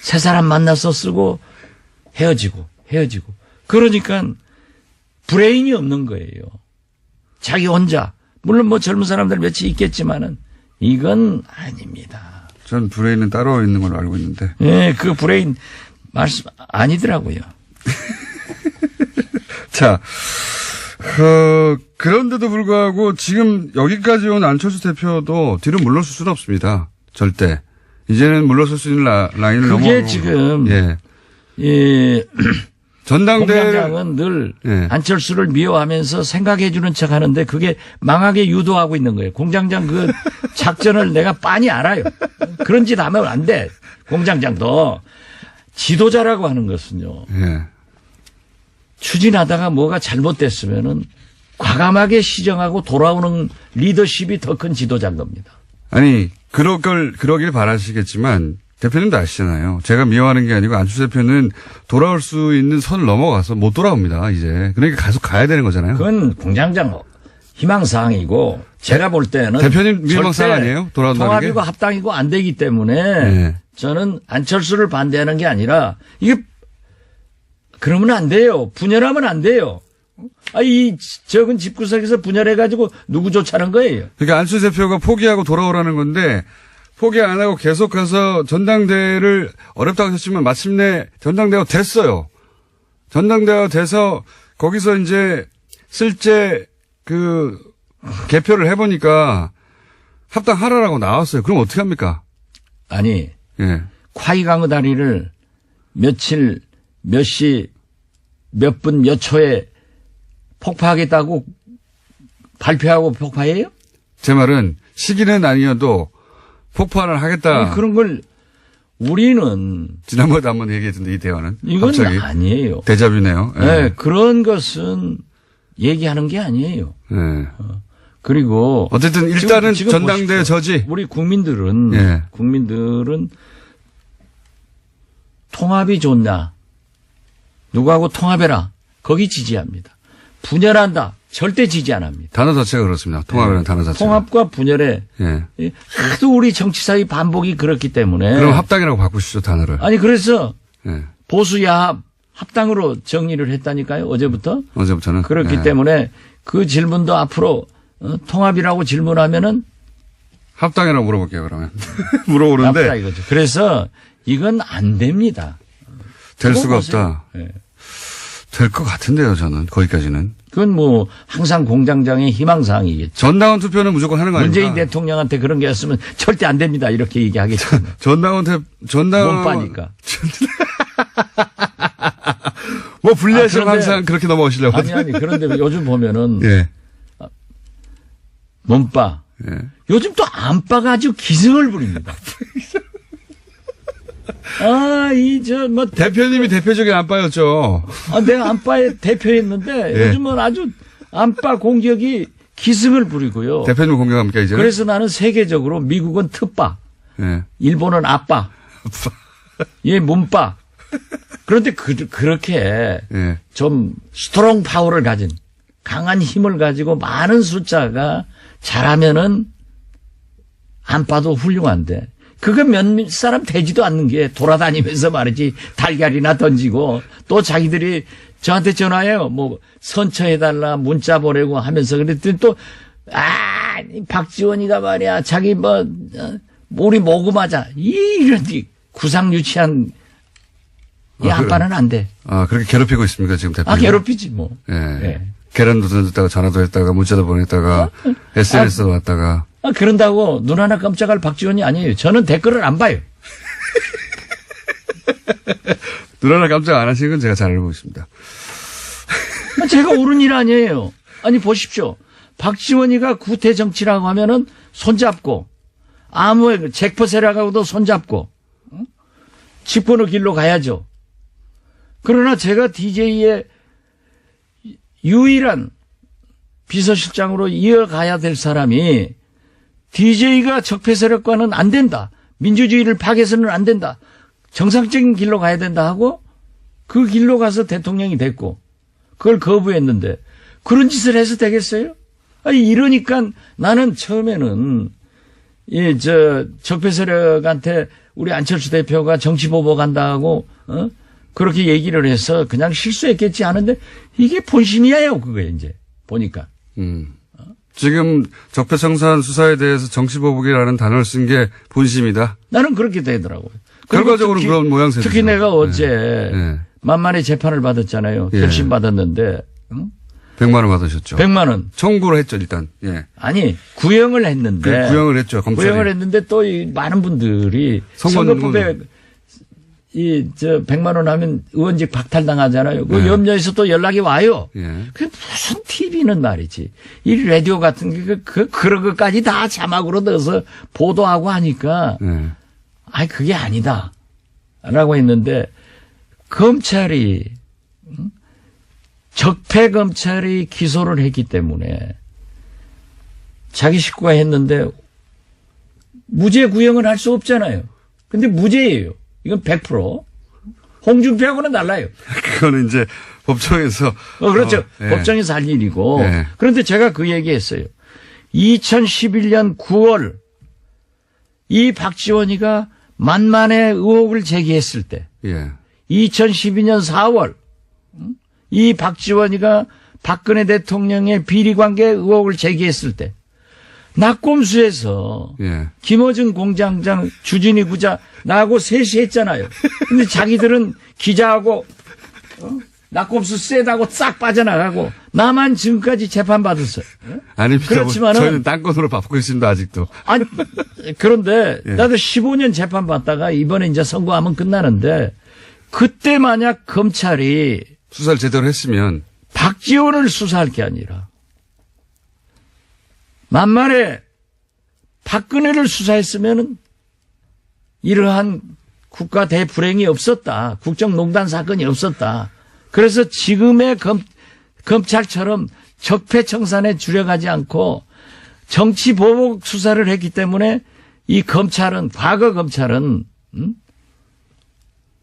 새 사람 만나서 쓰고 헤어지고. 그러니까 브레인이 없는 거예요. 자기 혼자. 물론 뭐 젊은 사람들 몇이 있겠지만은 이건 아닙니다. 전 브레인은 따로 있는 걸로 알고 있는데. 예, 그 브레인 말씀 아니더라고요. 자, 그런데도 불구하고 지금 여기까지 온 안철수 대표도 뒤로 물러설 수는 없습니다. 절대. 이제는 물러설 수 있는 라인을 넘어가고. 그게 지금 예. 공장장은 늘 예. 안철수를 미워하면서 생각해 주는 척 하는데 그게 망하게 유도하고 있는 거예요. 공장장 그 작전을 내가 빤히 알아요. 그런 짓 하면 안 돼. 공장장도 지도자라고 하는 것은요. 예. 추진하다가 뭐가 잘못됐으면은 과감하게 시정하고 돌아오는 리더십이 더 큰 지도자인 겁니다. 아니, 그러길 바라시겠지만, 대표님도 아시잖아요. 제가 미워하는 게 아니고 안철수 대표는 돌아올 수 있는 선을 넘어가서 못 돌아옵니다, 이제. 그러니까 계속 가야 되는 거잖아요. 그건 공장장 희망사항이고 제가 볼 때는 대표님 희망사항 아니에요? 돌아온다는 통합이고 게? 합당이고 안 되기 때문에 네. 저는 안철수를 반대하는 게 아니라 이게 그러면 안 돼요. 분열하면 안 돼요. 이 적은 집구석에서 분열해가지고 누구 쫓아는 거예요. 그러니까 안철수 대표가 포기하고 돌아오라는 건데 포기 안 하고 계속해서 전당대회를 어렵다고 하셨지만 마침내 전당대회가 됐어요. 전당대회가 돼서 거기서 이제 실제 개표를 해보니까 합당하라라고 나왔어요. 그럼 어떻게 합니까? 아니 예. 콰이강의 다리를 며칠 몇 시 몇 분 몇 초에 폭파하겠다고 발표하고 폭파해요? 제 말은 시기는 아니어도 폭발을 하겠다. 아니, 그런 걸 우리는 지난번에도 한번 얘기했던데 이 대화는. 이건 갑자기. 아니에요. 데자뷰네요. 예. 네, 그런 것은 얘기하는 게 아니에요. 예. 그리고 어쨌든 일단은 지금 전당대회 보십시오. 저지. 우리 국민들은 예. 통합이 좋나? 누구하고 통합해라. 거기 지지합니다. 분열한다. 절대 지지 안 합니다. 단어 자체가 그렇습니다. 통합이라는 단어 자체가. 통합과 분열에 예. 하도 우리 정치사의 반복이 그렇기 때문에 그럼 합당이라고 바꾸시죠, 단어를. 아니 그래서 예. 보수야합 합당으로 정리를 했다니까요. 어제부터. 어제부터는. 그렇기 예. 때문에 그 질문도 앞으로 통합이라고 질문하면은 합당이라고 물어볼게요, 그러면. 물어보는데 나쁘다 이거죠. 그래서 이건 안 됩니다. 될 수가 보세요. 없다. 네. 될 것 같은데요, 저는. 거기까지는. 그건 뭐 항상 공장장의 희망사항이겠죠. 전당원 투표는 무조건 하는 거 아닙니까? 문재인 대통령한테 그런 게 있으면 절대 안 됩니다. 이렇게 얘기하겠죠. 전당원 몸 빠니까. 뭐 불리하시면 그런데- 항상 그렇게 넘어오시려고. 아니, 그런데 요즘 보면은 예. 몸빠. 예. 요즘 또 안빠가 아주 기승을 부립니다. 대표님이 대표적인 안빠였죠. 내가 안빠의 대표였는데 예. 요즘은 아주 안빠 공격이 기승을 부리고요. 대표님 공격합니까, 이제? 그래서 나는 세계적으로 미국은 특빠, 예. 일본은 아빠, 얘 몸빠. 그런데 그렇게 예. 좀 스트롱 파워를 가진 강한 힘을 가지고 많은 숫자가 잘하면은 안빠도 훌륭한데 그거 몇 사람 되지도 않는 게 돌아다니면서 말이지 달걀이나 던지고 또 자기들이 저한테 전화해요. 뭐 선처해달라 문자 보내고 하면서 그랬더니 또 박지원이가 말이야 자기 우리 모금하자 이런 구상 유치한 이 안빠는 안 돼. 그렇게 괴롭히고 있습니까, 지금 대표님? 괴롭히지 뭐. 예. 예. 계란도 던졌다가 전화도 했다가 문자도 보냈다가 SNS도 왔다가. 그런다고 눈 하나 깜짝할 박지원이 아니에요. 저는 댓글을 안 봐요. 눈 하나 깜짝 안 하시는 건 제가 잘 알고 있습니다. 제가 옳은 일 아니에요. 아니 보십시오. 박지원이가 구태 정치라고 하면은 손잡고 아무 잭퍼 세력하고도 손잡고 집권의 길로 가야죠. 그러나 제가 DJ의 유일한 비서실장으로 이어가야 될 사람이 DJ가 적폐 세력과는 안 된다. 민주주의를 파괴해서는 안 된다. 정상적인 길로 가야 된다 하고 그 길로 가서 대통령이 됐고 그걸 거부했는데 그런 짓을 해서 되겠어요? 이러니까 나는 처음에는 적폐 세력한테 우리 안철수 대표가 정치 보복 한다고 그렇게 얘기를 해서 그냥 실수했겠지 하는데 이게 본심이에요. 그거에 이제 보니까. 지금 적폐청산 수사에 대해서 정치보복이라는 단어를 쓴 게 본심이다. 나는 그렇게 되더라고요. 결과적으로 그런 모양새죠. 특히 내가 어제 네. 만만히 재판을 받았잖아요. 결심 받았는데 100만 원 받으셨죠. 100만 원. 청구를 했죠, 일단. 예. 아니 구형을 했는데 구형을 했죠, 검찰이. 구형을 했는데 또 이 많은 분들이 선거법에 100만 원 하면 의원직 박탈당하잖아요. 그 염려해서 또 연락이 와요. 예. 그게 무슨 TV는 말이지. 이 라디오 같은 게 그런 것까지 다 자막으로 넣어서 보도하고 하니까 예. 그게 아니다. 라고 했는데 검찰이 적폐 검찰이 기소를 했기 때문에 자기 식구가 했는데 무죄 구형을 할 수 없잖아요. 근데 무죄예요. 이건 100%. 홍준표하고는 달라요. 그거는 이제 법정에서. 그렇죠. 예. 법정에서 할 일이고. 예. 그런데 제가 그 얘기했어요. 2011년 9월 이 박지원이가 만만의 의혹을 제기했을 때 예. 2012년 4월 이 박지원이가 박근혜 대통령의 비리관계 의혹을 제기했을 때 낙곰수에서 예. 김어준 공장장 주진희 부자 나하고 셋이 했잖아요. 근데 자기들은 기자하고 낙곰수 세다고 싹 빠져나가고 나만 지금까지 재판받았어요. 아닙니다. 그렇지만은 저희는 딴 건으로 바꾸고 있습니다, 아직도. 아니 그런데 예. 나도 15년 재판받다가 이번에 이제 선고하면 끝나는데 그때 만약 검찰이 수사를 제대로 했으면. 박지원을 수사할 게 아니라 만만에 박근혜를 수사했으면은 이러한 국가 대불행이 없었다. 국정농단 사건이 없었다. 그래서 지금의 검찰처럼 적폐청산에 주력하지 않고 정치보복 수사를 했기 때문에 이 검찰은 과거 검찰은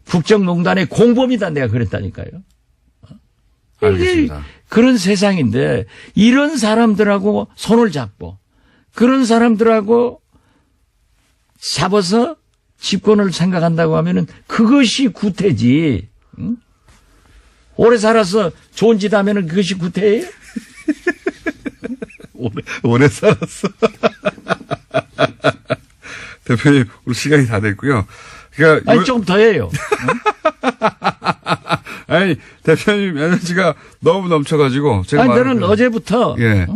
국정농단의 공범이다 내가 그랬다니까요. 알겠습니다. 그런 세상인데 이런 사람들하고 손을 잡고 그런 사람들하고 잡아서 집권을 생각한다고 하면은 그것이 구태지. 응? 오래 살아서 좋은 짓 하면은 그것이 구태예요? 오래 살았어. 대표님, 우리 시간이 다 됐고요. 그러니까 아니, 좀 더 해요. 아니, 대표님 에너지가 너무 넘쳐가지고. 제가 아니, 저는 어제부터. 예.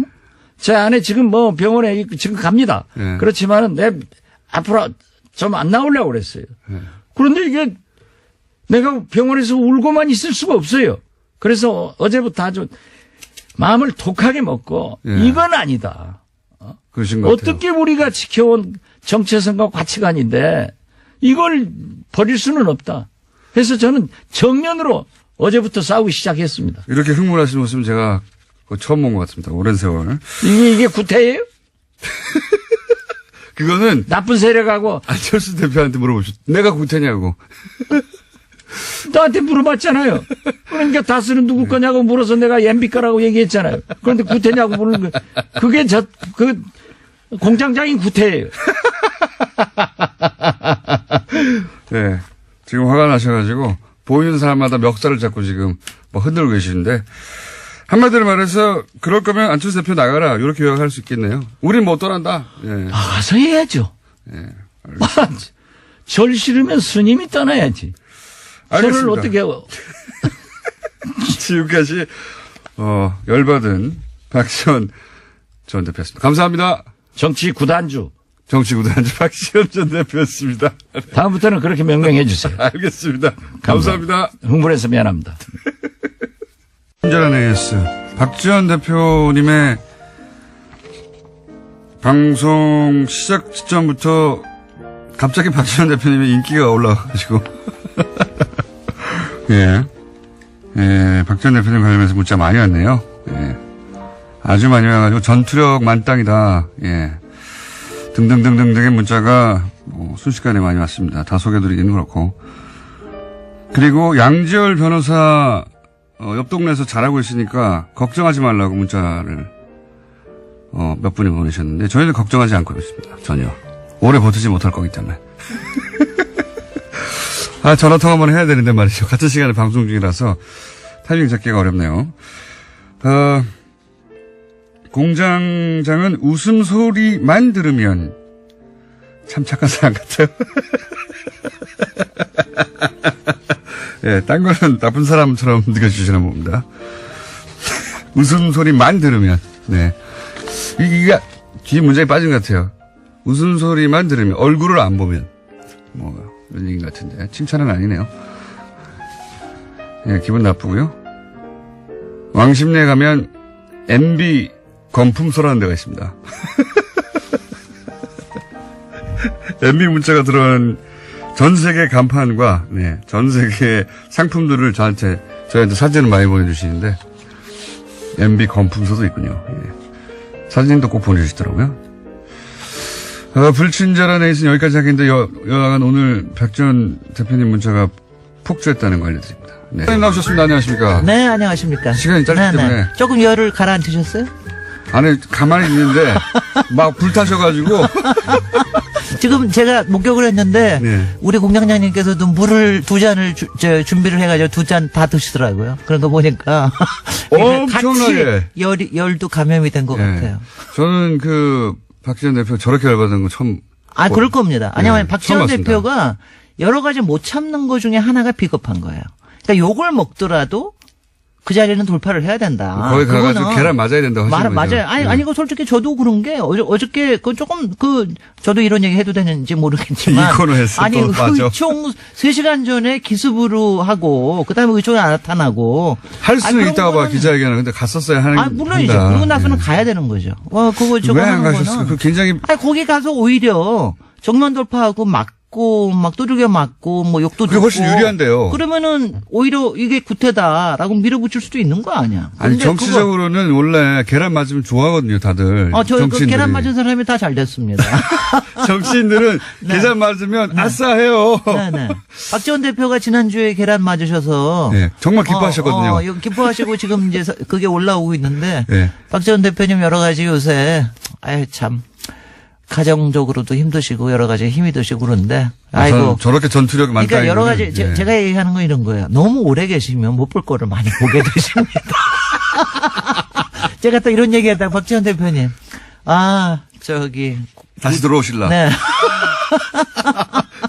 제 아내 지금 뭐 병원에 지금 갑니다. 예. 그렇지만은 앞으로 좀 안 나오려고 그랬어요. 예. 그런데 이게 내가 병원에서 울고만 있을 수가 없어요. 그래서 어제부터 아주 마음을 독하게 먹고 예. 이건 아니다. 그러신 것 같아요. 어떻게 우리가 지켜온 정체성과 가치관인데 이걸 버릴 수는 없다. 그래서 저는 정면으로 어제부터 싸우기 시작했습니다. 이렇게 흥분하시는 모습은 제가 처음 본 것 같습니다. 오랜 세월. 이게 구태예요? 그거는 나쁜 세력하고 안철수 대표한테 물어보셨. 내가 구태냐고. 나한테 물어봤잖아요. 그러니까 다스는 누구 거냐고 물어서 내가 MB 거라고 얘기했잖아요. 그런데 구태냐고 물는 거. 그게 그 공장장인 구태예요. 네. 지금 화가 나셔가지고 보이는 사람마다 멱살을 잡고 지금 뭐 흔들고 계시는데 한마디로 말해서 그럴 거면 안철수 대표 나가라 이렇게 요약할 수 있겠네요. 우린 못 떠난다. 예. 가서 해야죠. 예. 절 싫으면 스님이 떠나야지. 저를 알겠습니다. 어떻게 지금까지 열받은 박지원 전 대표였습니다. 감사합니다. 정치 구단주. 정치구단주 박지원 전 대표였습니다. 다음부터는 그렇게 명명해 주세요. 알겠습니다. 감사합니다. 흥분해서 미안합니다. 친절한 AS 박지원 대표님의 방송 시작 시점부터 갑자기 박지원 대표님의 인기가 올라가가지고 예, 박지원 대표님 관련해서 문자 많이 왔네요. 예, 아주 많이 와가지고 전투력 만땅이다. 예, 등등등등등의 문자가 순식간에 많이 왔습니다. 다 소개드리기는 그렇고 그리고 양지열 변호사 옆 동네에서 잘하고 있으니까 걱정하지 말라고 문자를 몇 분이 보내셨는데 저희는 걱정하지 않고 있습니다. 전혀. 오래 버티지 못할 거기 때문에. 전화통화 한번 해야 되는데 말이죠. 같은 시간에 방송 중이라서 타이밍 잡기가 어렵네요. 공장장은 웃음소리만 들으면 참 착한 사람 같아요. 예, 딴 거는 나쁜 사람처럼 느껴지시나 봅니다. 웃음소리만 들으면, 네. 이게 뒤에 문장이 빠진 것 같아요. 웃음소리만 들으면, 얼굴을 안 보면. 이런 얘기 같은데. 칭찬은 아니네요. 예, 기분 나쁘고요. 왕십리에 가면, MB 건품소라는 데가 있습니다. MB 문자가 들어간 전 세계 간판과, 네, 전 세계 상품들을 저희한테 사진을 많이 보내주시는데, MB 건품소도 있군요. 예. 사진도 꼭 보내주시더라고요. 불친절한 에이스는 여기까지 하겠는데, 여하간 오늘 박지원 대표님 문자가 폭주했다는 거 알려드립니다. 네. 선생님 나오셨습니다. 안녕하십니까. 네, 안녕하십니까. 시간이 짧기 때문에. 조금 열을 가라앉히셨어요? 안에 가만히 있는데, 막 불타셔가지고, 지금 제가 목격을 했는데 네. 우리 공장장님께서도 물을 2잔을 준비를 해가지고 2잔 다 드시더라고요. 그런 거 보니까 엄청나게. 같이 열도 감염이 된 것 같아요. 저는 박지원 대표 저렇게 열받은 거 처음. 그럴 겁니다. 처음 아니면 박지원 봤습니다. 대표가 여러 가지 못 참는 것 중에 하나가 비겁한 거예요. 그러니까 욕을 먹더라도 그 자리는 돌파를 해야 된다. 거기 가가지고 그거는 계란 맞아야 된다고 하시는 거죠. 맞아요. 아니, 이거 솔직히 저도 그런 게 어저께 저도 이런 얘기 해도 되는지 모르겠지만. 이 코너에서 아니, 또 맞아. 의총 3시간 전에 기습으로 하고, 그 다음에 의총에 안 나타나고. 할 수는 그런 있다고 봐, 거는- 기자회견을. 근데 갔었어야 하는. 물론이죠. 한다. 그러고 나서는 예. 가야 되는 거죠. 그거 저거 왜 안 하는 가셨어요? 거는. 그 굉장히. 거기 가서 오히려 정면 돌파하고 막 두들겨 맞고, 욕도 그게 듣고. 훨씬 유리한데요. 그러면은 오히려 이게 구태다라고 밀어붙일 수도 있는 거 아니야. 아니, 근데 정치적으로는 원래 계란 맞으면 좋아하거든요, 다들. 저 정치인들이. 계란 맞은 사람이 다 잘 됐습니다. 정치인들은 네. 계란 맞으면 아싸 해요. 네네. 박지원 대표가 지난주에 계란 맞으셔서. 네, 정말 기뻐하셨거든요. 이거 기뻐하시고 지금 이제 그게 올라오고 있는데. 네. 박지원 대표님 여러 가지 요새, 참. 가정적으로도 힘드시고 여러 가지 힘이 드시고 그런데. 저는 저렇게 전투력 많다. 그러니까 여러 가지 제가 얘기하는 건 이런 거예요. 너무 오래 계시면 못 볼 거를 많이 보게 되십니다. 제가 또 이런 얘기했다. 박지원 대표님. 다시 들어오실라. 네.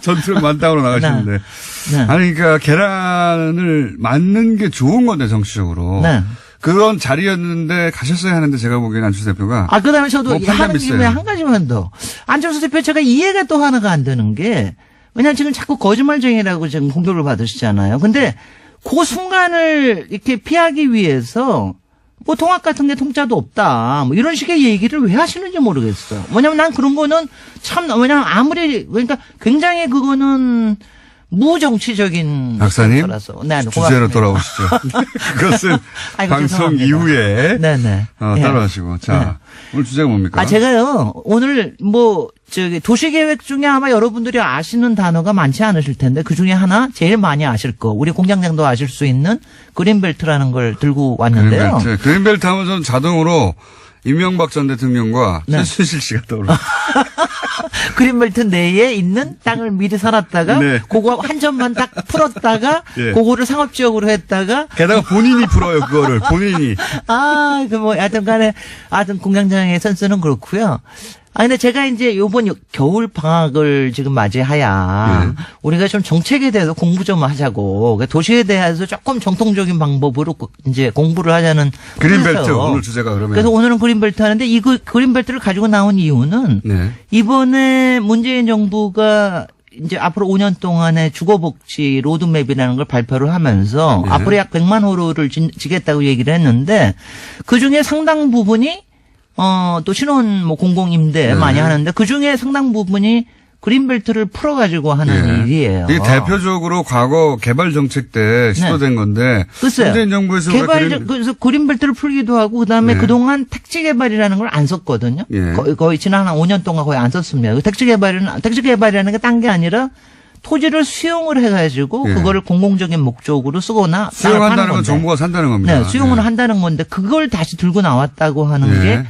전투력 만땅으로 나가시는데. 네. 아니, 그러니까 계란을 맞는 게 좋은 건데, 정치적으로. 네. 그런 자리였는데 가셨어야 하는데 제가 보기에는 안철수 대표가. 그 다음에 저도 판단 하는 비슷해요. 김에 한 가지만 더. 안철수 대표 제가 이해가 또 하나가 안 되는 게, 왜냐면 지금 자꾸 거짓말쟁이라고 지금 공격을 받으시잖아요. 근데 그 순간을 이렇게 피하기 위해서 뭐 통합 같은 게 통짜도 없다. 뭐 이런 식의 얘기를 왜 하시는지 모르겠어요. 왜냐면 난 그런 거는 왜냐면 그러니까 굉장히 그거는 무정치적인 박사님, 거라서. 네, 주제로 돌아오시죠. 그것은 아이고, 방송 죄송합니다. 이후에 네네. 예. 따라하시고. 자, 오늘 주제가 뭡니까? 제가요, 오늘 도시계획 중에 아마 여러분들이 아시는 단어가 많지 않으실 텐데, 그 중에 하나, 제일 많이 아실 거, 우리 공장장도 아실 수 있는 그린벨트라는 걸 들고 왔는데요. 그린벨트 하면 전 자동으로 이명박 전 대통령과 네. 최순실 씨가 떠오르요. 그린벨트 내에 있는 땅을 미리 사놨다가, 네. 그거 한 점만 딱 풀었다가, 예. 그거를 상업지역으로 했다가, 게다가 본인이 풀어요, 그거를. 본인이. 하여튼 공장장의 센스는 그렇고요. 근데 제가 이제 요번 겨울 방학을 지금 맞이하야 우리가 좀 정책에 대해서 공부 좀 하자고 도시에 대해서 조금 정통적인 방법으로 이제 공부를 하자는 그린벨트 뜻에서. 오늘 주제가 그러면. 그래서 오늘은 그린벨트 하는데 이 그린벨트를 가지고 나온 이유는 네. 이번에 문재인 정부가 이제 앞으로 5년 동안의 주거복지 로드맵이라는 걸 발표를 하면서 네. 앞으로 약 100만 호로를 지겠다고 얘기를 했는데 그 중에 상당 부분이 또 신혼 공공임대 네. 많이 하는데 그 중에 상당 부분이 그린벨트를 풀어가지고 하는 일이에요. 이게 대표적으로 과거 개발 정책 때 시도된 건데. 글쎄요. 문재인 정부에서 그래서 그린벨트를 풀기도 하고 그다음에 네. 그동안 택지 개발이라는 걸 안 썼거든요. 예. 거의 지난 한 5년 동안 거의 안 썼습니다. 그 택지 개발이라는 게 딴 게 아니라 토지를 수용을 해가지고 예. 그거를 공공적인 목적으로 쓰거나 수용한다는 건 건데. 정부가 산다는 겁니다. 네, 수용을 네. 한다는 건데 그걸 다시 들고 나왔다고 하는 예. 게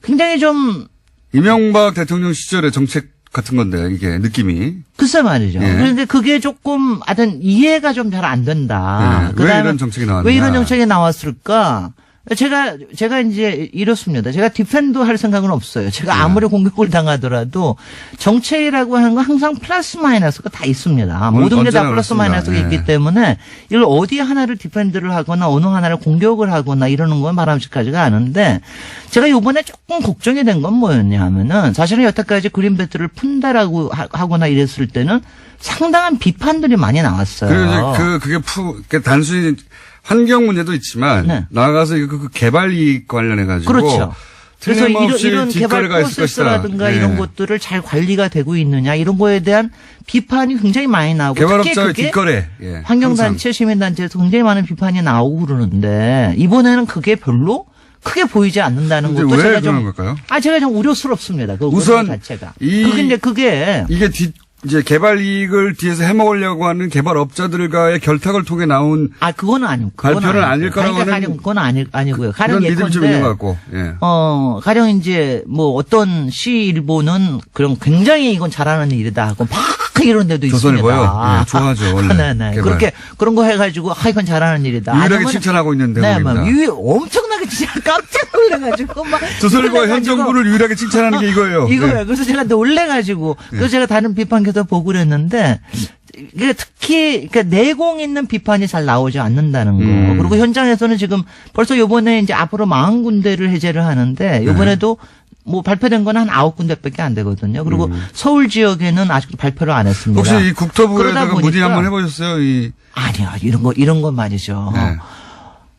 굉장히 좀 이명박 대통령 시절의 정책 같은 건데 이게 느낌이. 글쎄 말이죠. 예. 그런데 그게 조금 하여튼 이해가 좀 잘 안 된다. 예. 왜 이런 정책이 나왔냐. 왜 이런 정책이 나왔을까? 제가 이제 이렇습니다. 제가 디펜드 할 생각은 없어요. 제가 아무리 공격을 당하더라도 정책이라고 하는 건 항상 플러스 마이너스가 다 있습니다. 모든 게 다 언제나 플러스 그렇습니다. 마이너스가 예. 있기 때문에 이걸 어디 하나를 디펜드를 하거나 어느 하나를 공격을 하거나 이러는 건 바람직하지가 않은데 제가 이번에 조금 걱정이 된 건 뭐였냐 하면은 사실은 여태까지 그린벨트를 푼다라고 하거나 이랬을 때는 상당한 비판들이 많이 나왔어요. 그리고 이제 그게 단순히 환경 문제도 있지만 네. 나아가서 그 개발 이익 관련해 가지고 그렇죠. 그래서 틀림없이 이런 개발 뒷거래가 있을 것이다. 프로세스라든가 네. 이런 것들을 잘 관리가 되고 있느냐 이런 거에 대한 비판이 굉장히 많이 나오고 특히 개발업자의 그게 뒷거래. 예, 환경단체, 시민단체에서 굉장히 많은 비판이 나오고 그러는데 이번에는 그게 별로 크게 보이지 않는다는 근데 것도 왜 제가 그런 좀 걸까요? 제가 좀 우려스럽습니다. 그 우선 자체가. 이- 그게 이게 이제 개발 이익을 뒤에서 해먹으려고 하는 개발업자들과의 결탁을 통해 나온 그거는 아니고 발표는 아닐 거라고 하는 가령 그건 아니고요. 가령 그런 믿음이 좀 있는 것 예컨대 같고. 예. 가령 이제 뭐 어떤 시일보는 그런 굉장히 이건 잘하는 일이다 하고 막 이런 데도 조선일보요? 있습니다. 예, 좋아하죠, 원래. 네네. 개발. 그렇게 그런 거 해가지고 이건 잘하는 일이다. 유일하게 아니면 칭찬하고 있는 네, 대목입니다. 엄청나게 진짜 깜짝 놀래가지고 막 조선일보가 현 놀래가지고 정부를 유일하게 칭찬하는 게 이거예요. 이거예요. 예. 그래서 제가 놀래가지고 그래서 제가 다른 비판 계속 보고 그랬는데 이게 특히 그러니까 내공 있는 비판이 잘 나오지 않는다는 거. 그리고 현장에서는 지금 벌써 요번에 이제 앞으로 40군데를 해제를 하는데 요번에도 뭐 발표된 건 한 9군데밖에 안 되거든요. 그리고 서울 지역에는 아직도 발표를 안 했습니다. 혹시 이 그러다 국토부에다가 문의 보니까 한번 해보셨어요? 아니요. 이런 건 말이죠. 네.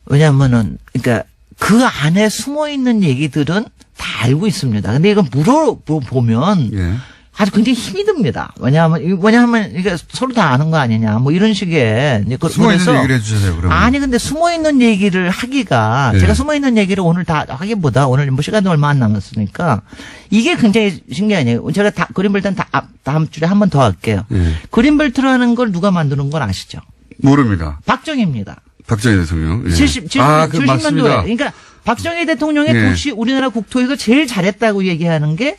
왜냐면은 그러니까 그 안에 숨어 있는 얘기들은 다 알고 있습니다. 근데 이거 물어보면 예. 아주 굉장히 힘이 듭니다. 왜냐하면 이게 서로 다 아는 거 아니냐. 뭐 이런 식의. 숨어 있는 얘기를 해주세요. 그러면. 아니 근데 숨어 있는 얘기를 하기가 네. 제가 숨어 있는 얘기를 오늘 다 하기보다 오늘 뭐 시간도 얼마 안 남았으니까 이게 굉장히 신기하네요. 제가 그린벨트는 다음 주에 한 번 더 할게요. 예. 그린벨트라는 걸 누가 만드는 건 아시죠? 모릅니다. 박정희입니다. 박정희 대통령. 예. 70년도에. 맞습니다. 그러니까 박정희 대통령의 예. 도시 우리나라 국토에서 제일 잘했다고 얘기하는 게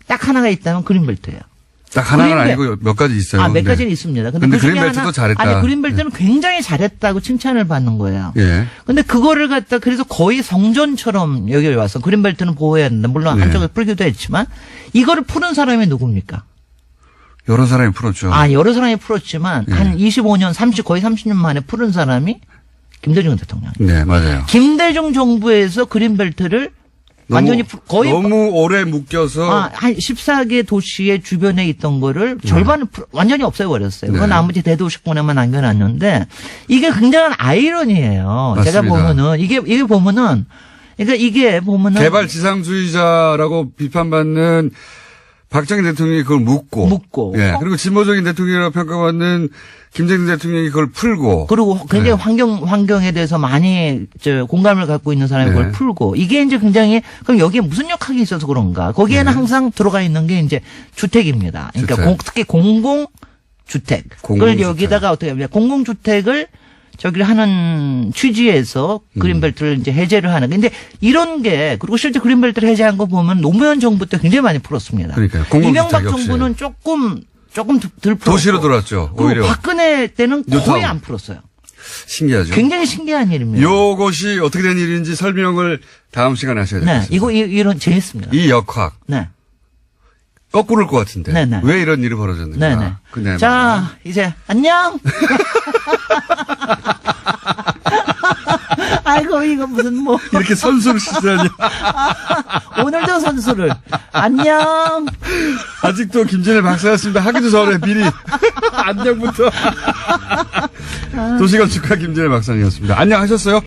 딱 하나가 있다면 그린벨트예요. 딱 하나는 그린벨- 아니고 몇 가지 있어요. 몇 네. 가지는 있습니다. 근데 근데 그 중에 그린벨트도 하나, 잘했다. 아니, 그린벨트는 굉장히 잘했다고 칭찬을 받는 거예요. 예. 근데 그거를 갖다 그래서 거의 성전처럼 여기 와서 그린벨트는 보호해야 된다. 물론 네. 한쪽에 풀기도 했지만 이거를 푸는 사람이 누굽니까? 여러 사람이 풀었죠. 여러 사람이 풀었지만 네. 한 25년, 거의 30년 만에 푸른 사람이 김대중 대통령. 네, 맞아요. 김대중 정부에서 그린벨트를 완전히 거의 너무 오래 묶여서 한 14개 도시의 주변에 있던 거를 절반을 완전히 없애버렸어요. 그건 네. 나머지 대도시권에만 남겨놨는데 이게 굉장한 아이러니예요. 제가 맞습니다. 보면은 이게 보면은 그러니까 이게 보면은 개발 지상주의자라고 비판받는 박정희 대통령이 그걸 묻고 예. 그리고 진보적인 대통령이라고 평가받는 김대중 대통령이 그걸 풀고 그리고 굉장히 네. 환경에 대해서 많이 공감을 갖고 있는 사람이 네. 그걸 풀고 이게 이제 굉장히 그럼 여기에 무슨 역학이 있어서 그런가? 거기에는 네. 항상 들어가 있는 게 이제 주택입니다. 그러니까 주택. 특히 공공주택. 그걸 공공주택. 여기다가 어떻게 하냐? 공공주택을 저기를 하는 취지에서 그린벨트를 이제 해제를 하는. 근데 이런 게 그리고 실제 그린벨트를 해제한 거 보면 노무현 정부 때 굉장히 많이 풀었습니다. 그러니까요. 공공주택 이명박 역시. 정부는 조금 덜 풀었고. 도시로 들어왔죠. 그리고 오히려 박근혜 때는 거의 뉴타운. 안 풀었어요. 신기하죠. 굉장히 신기한 일입니다. 요것이 어떻게 된 일인지 설명을 다음 시간에 하셔야 네, 되겠습니다. 이런 재밌습니다. 이 역학 네, 거꾸로일 것 같은데 네, 네. 왜 이런 일이 벌어졌는가. 네, 네. 그냥 자, 이제 안녕. 아이고 이거 무슨 뭐 이렇게 선수를 쓰다니. 오늘도 선수를 안녕. 아직도 김진애 박사였습니다. 하기도 전에 미리 안녕부터. 도시건축가 김진애 박사님이었습니다. 안녕하셨어요?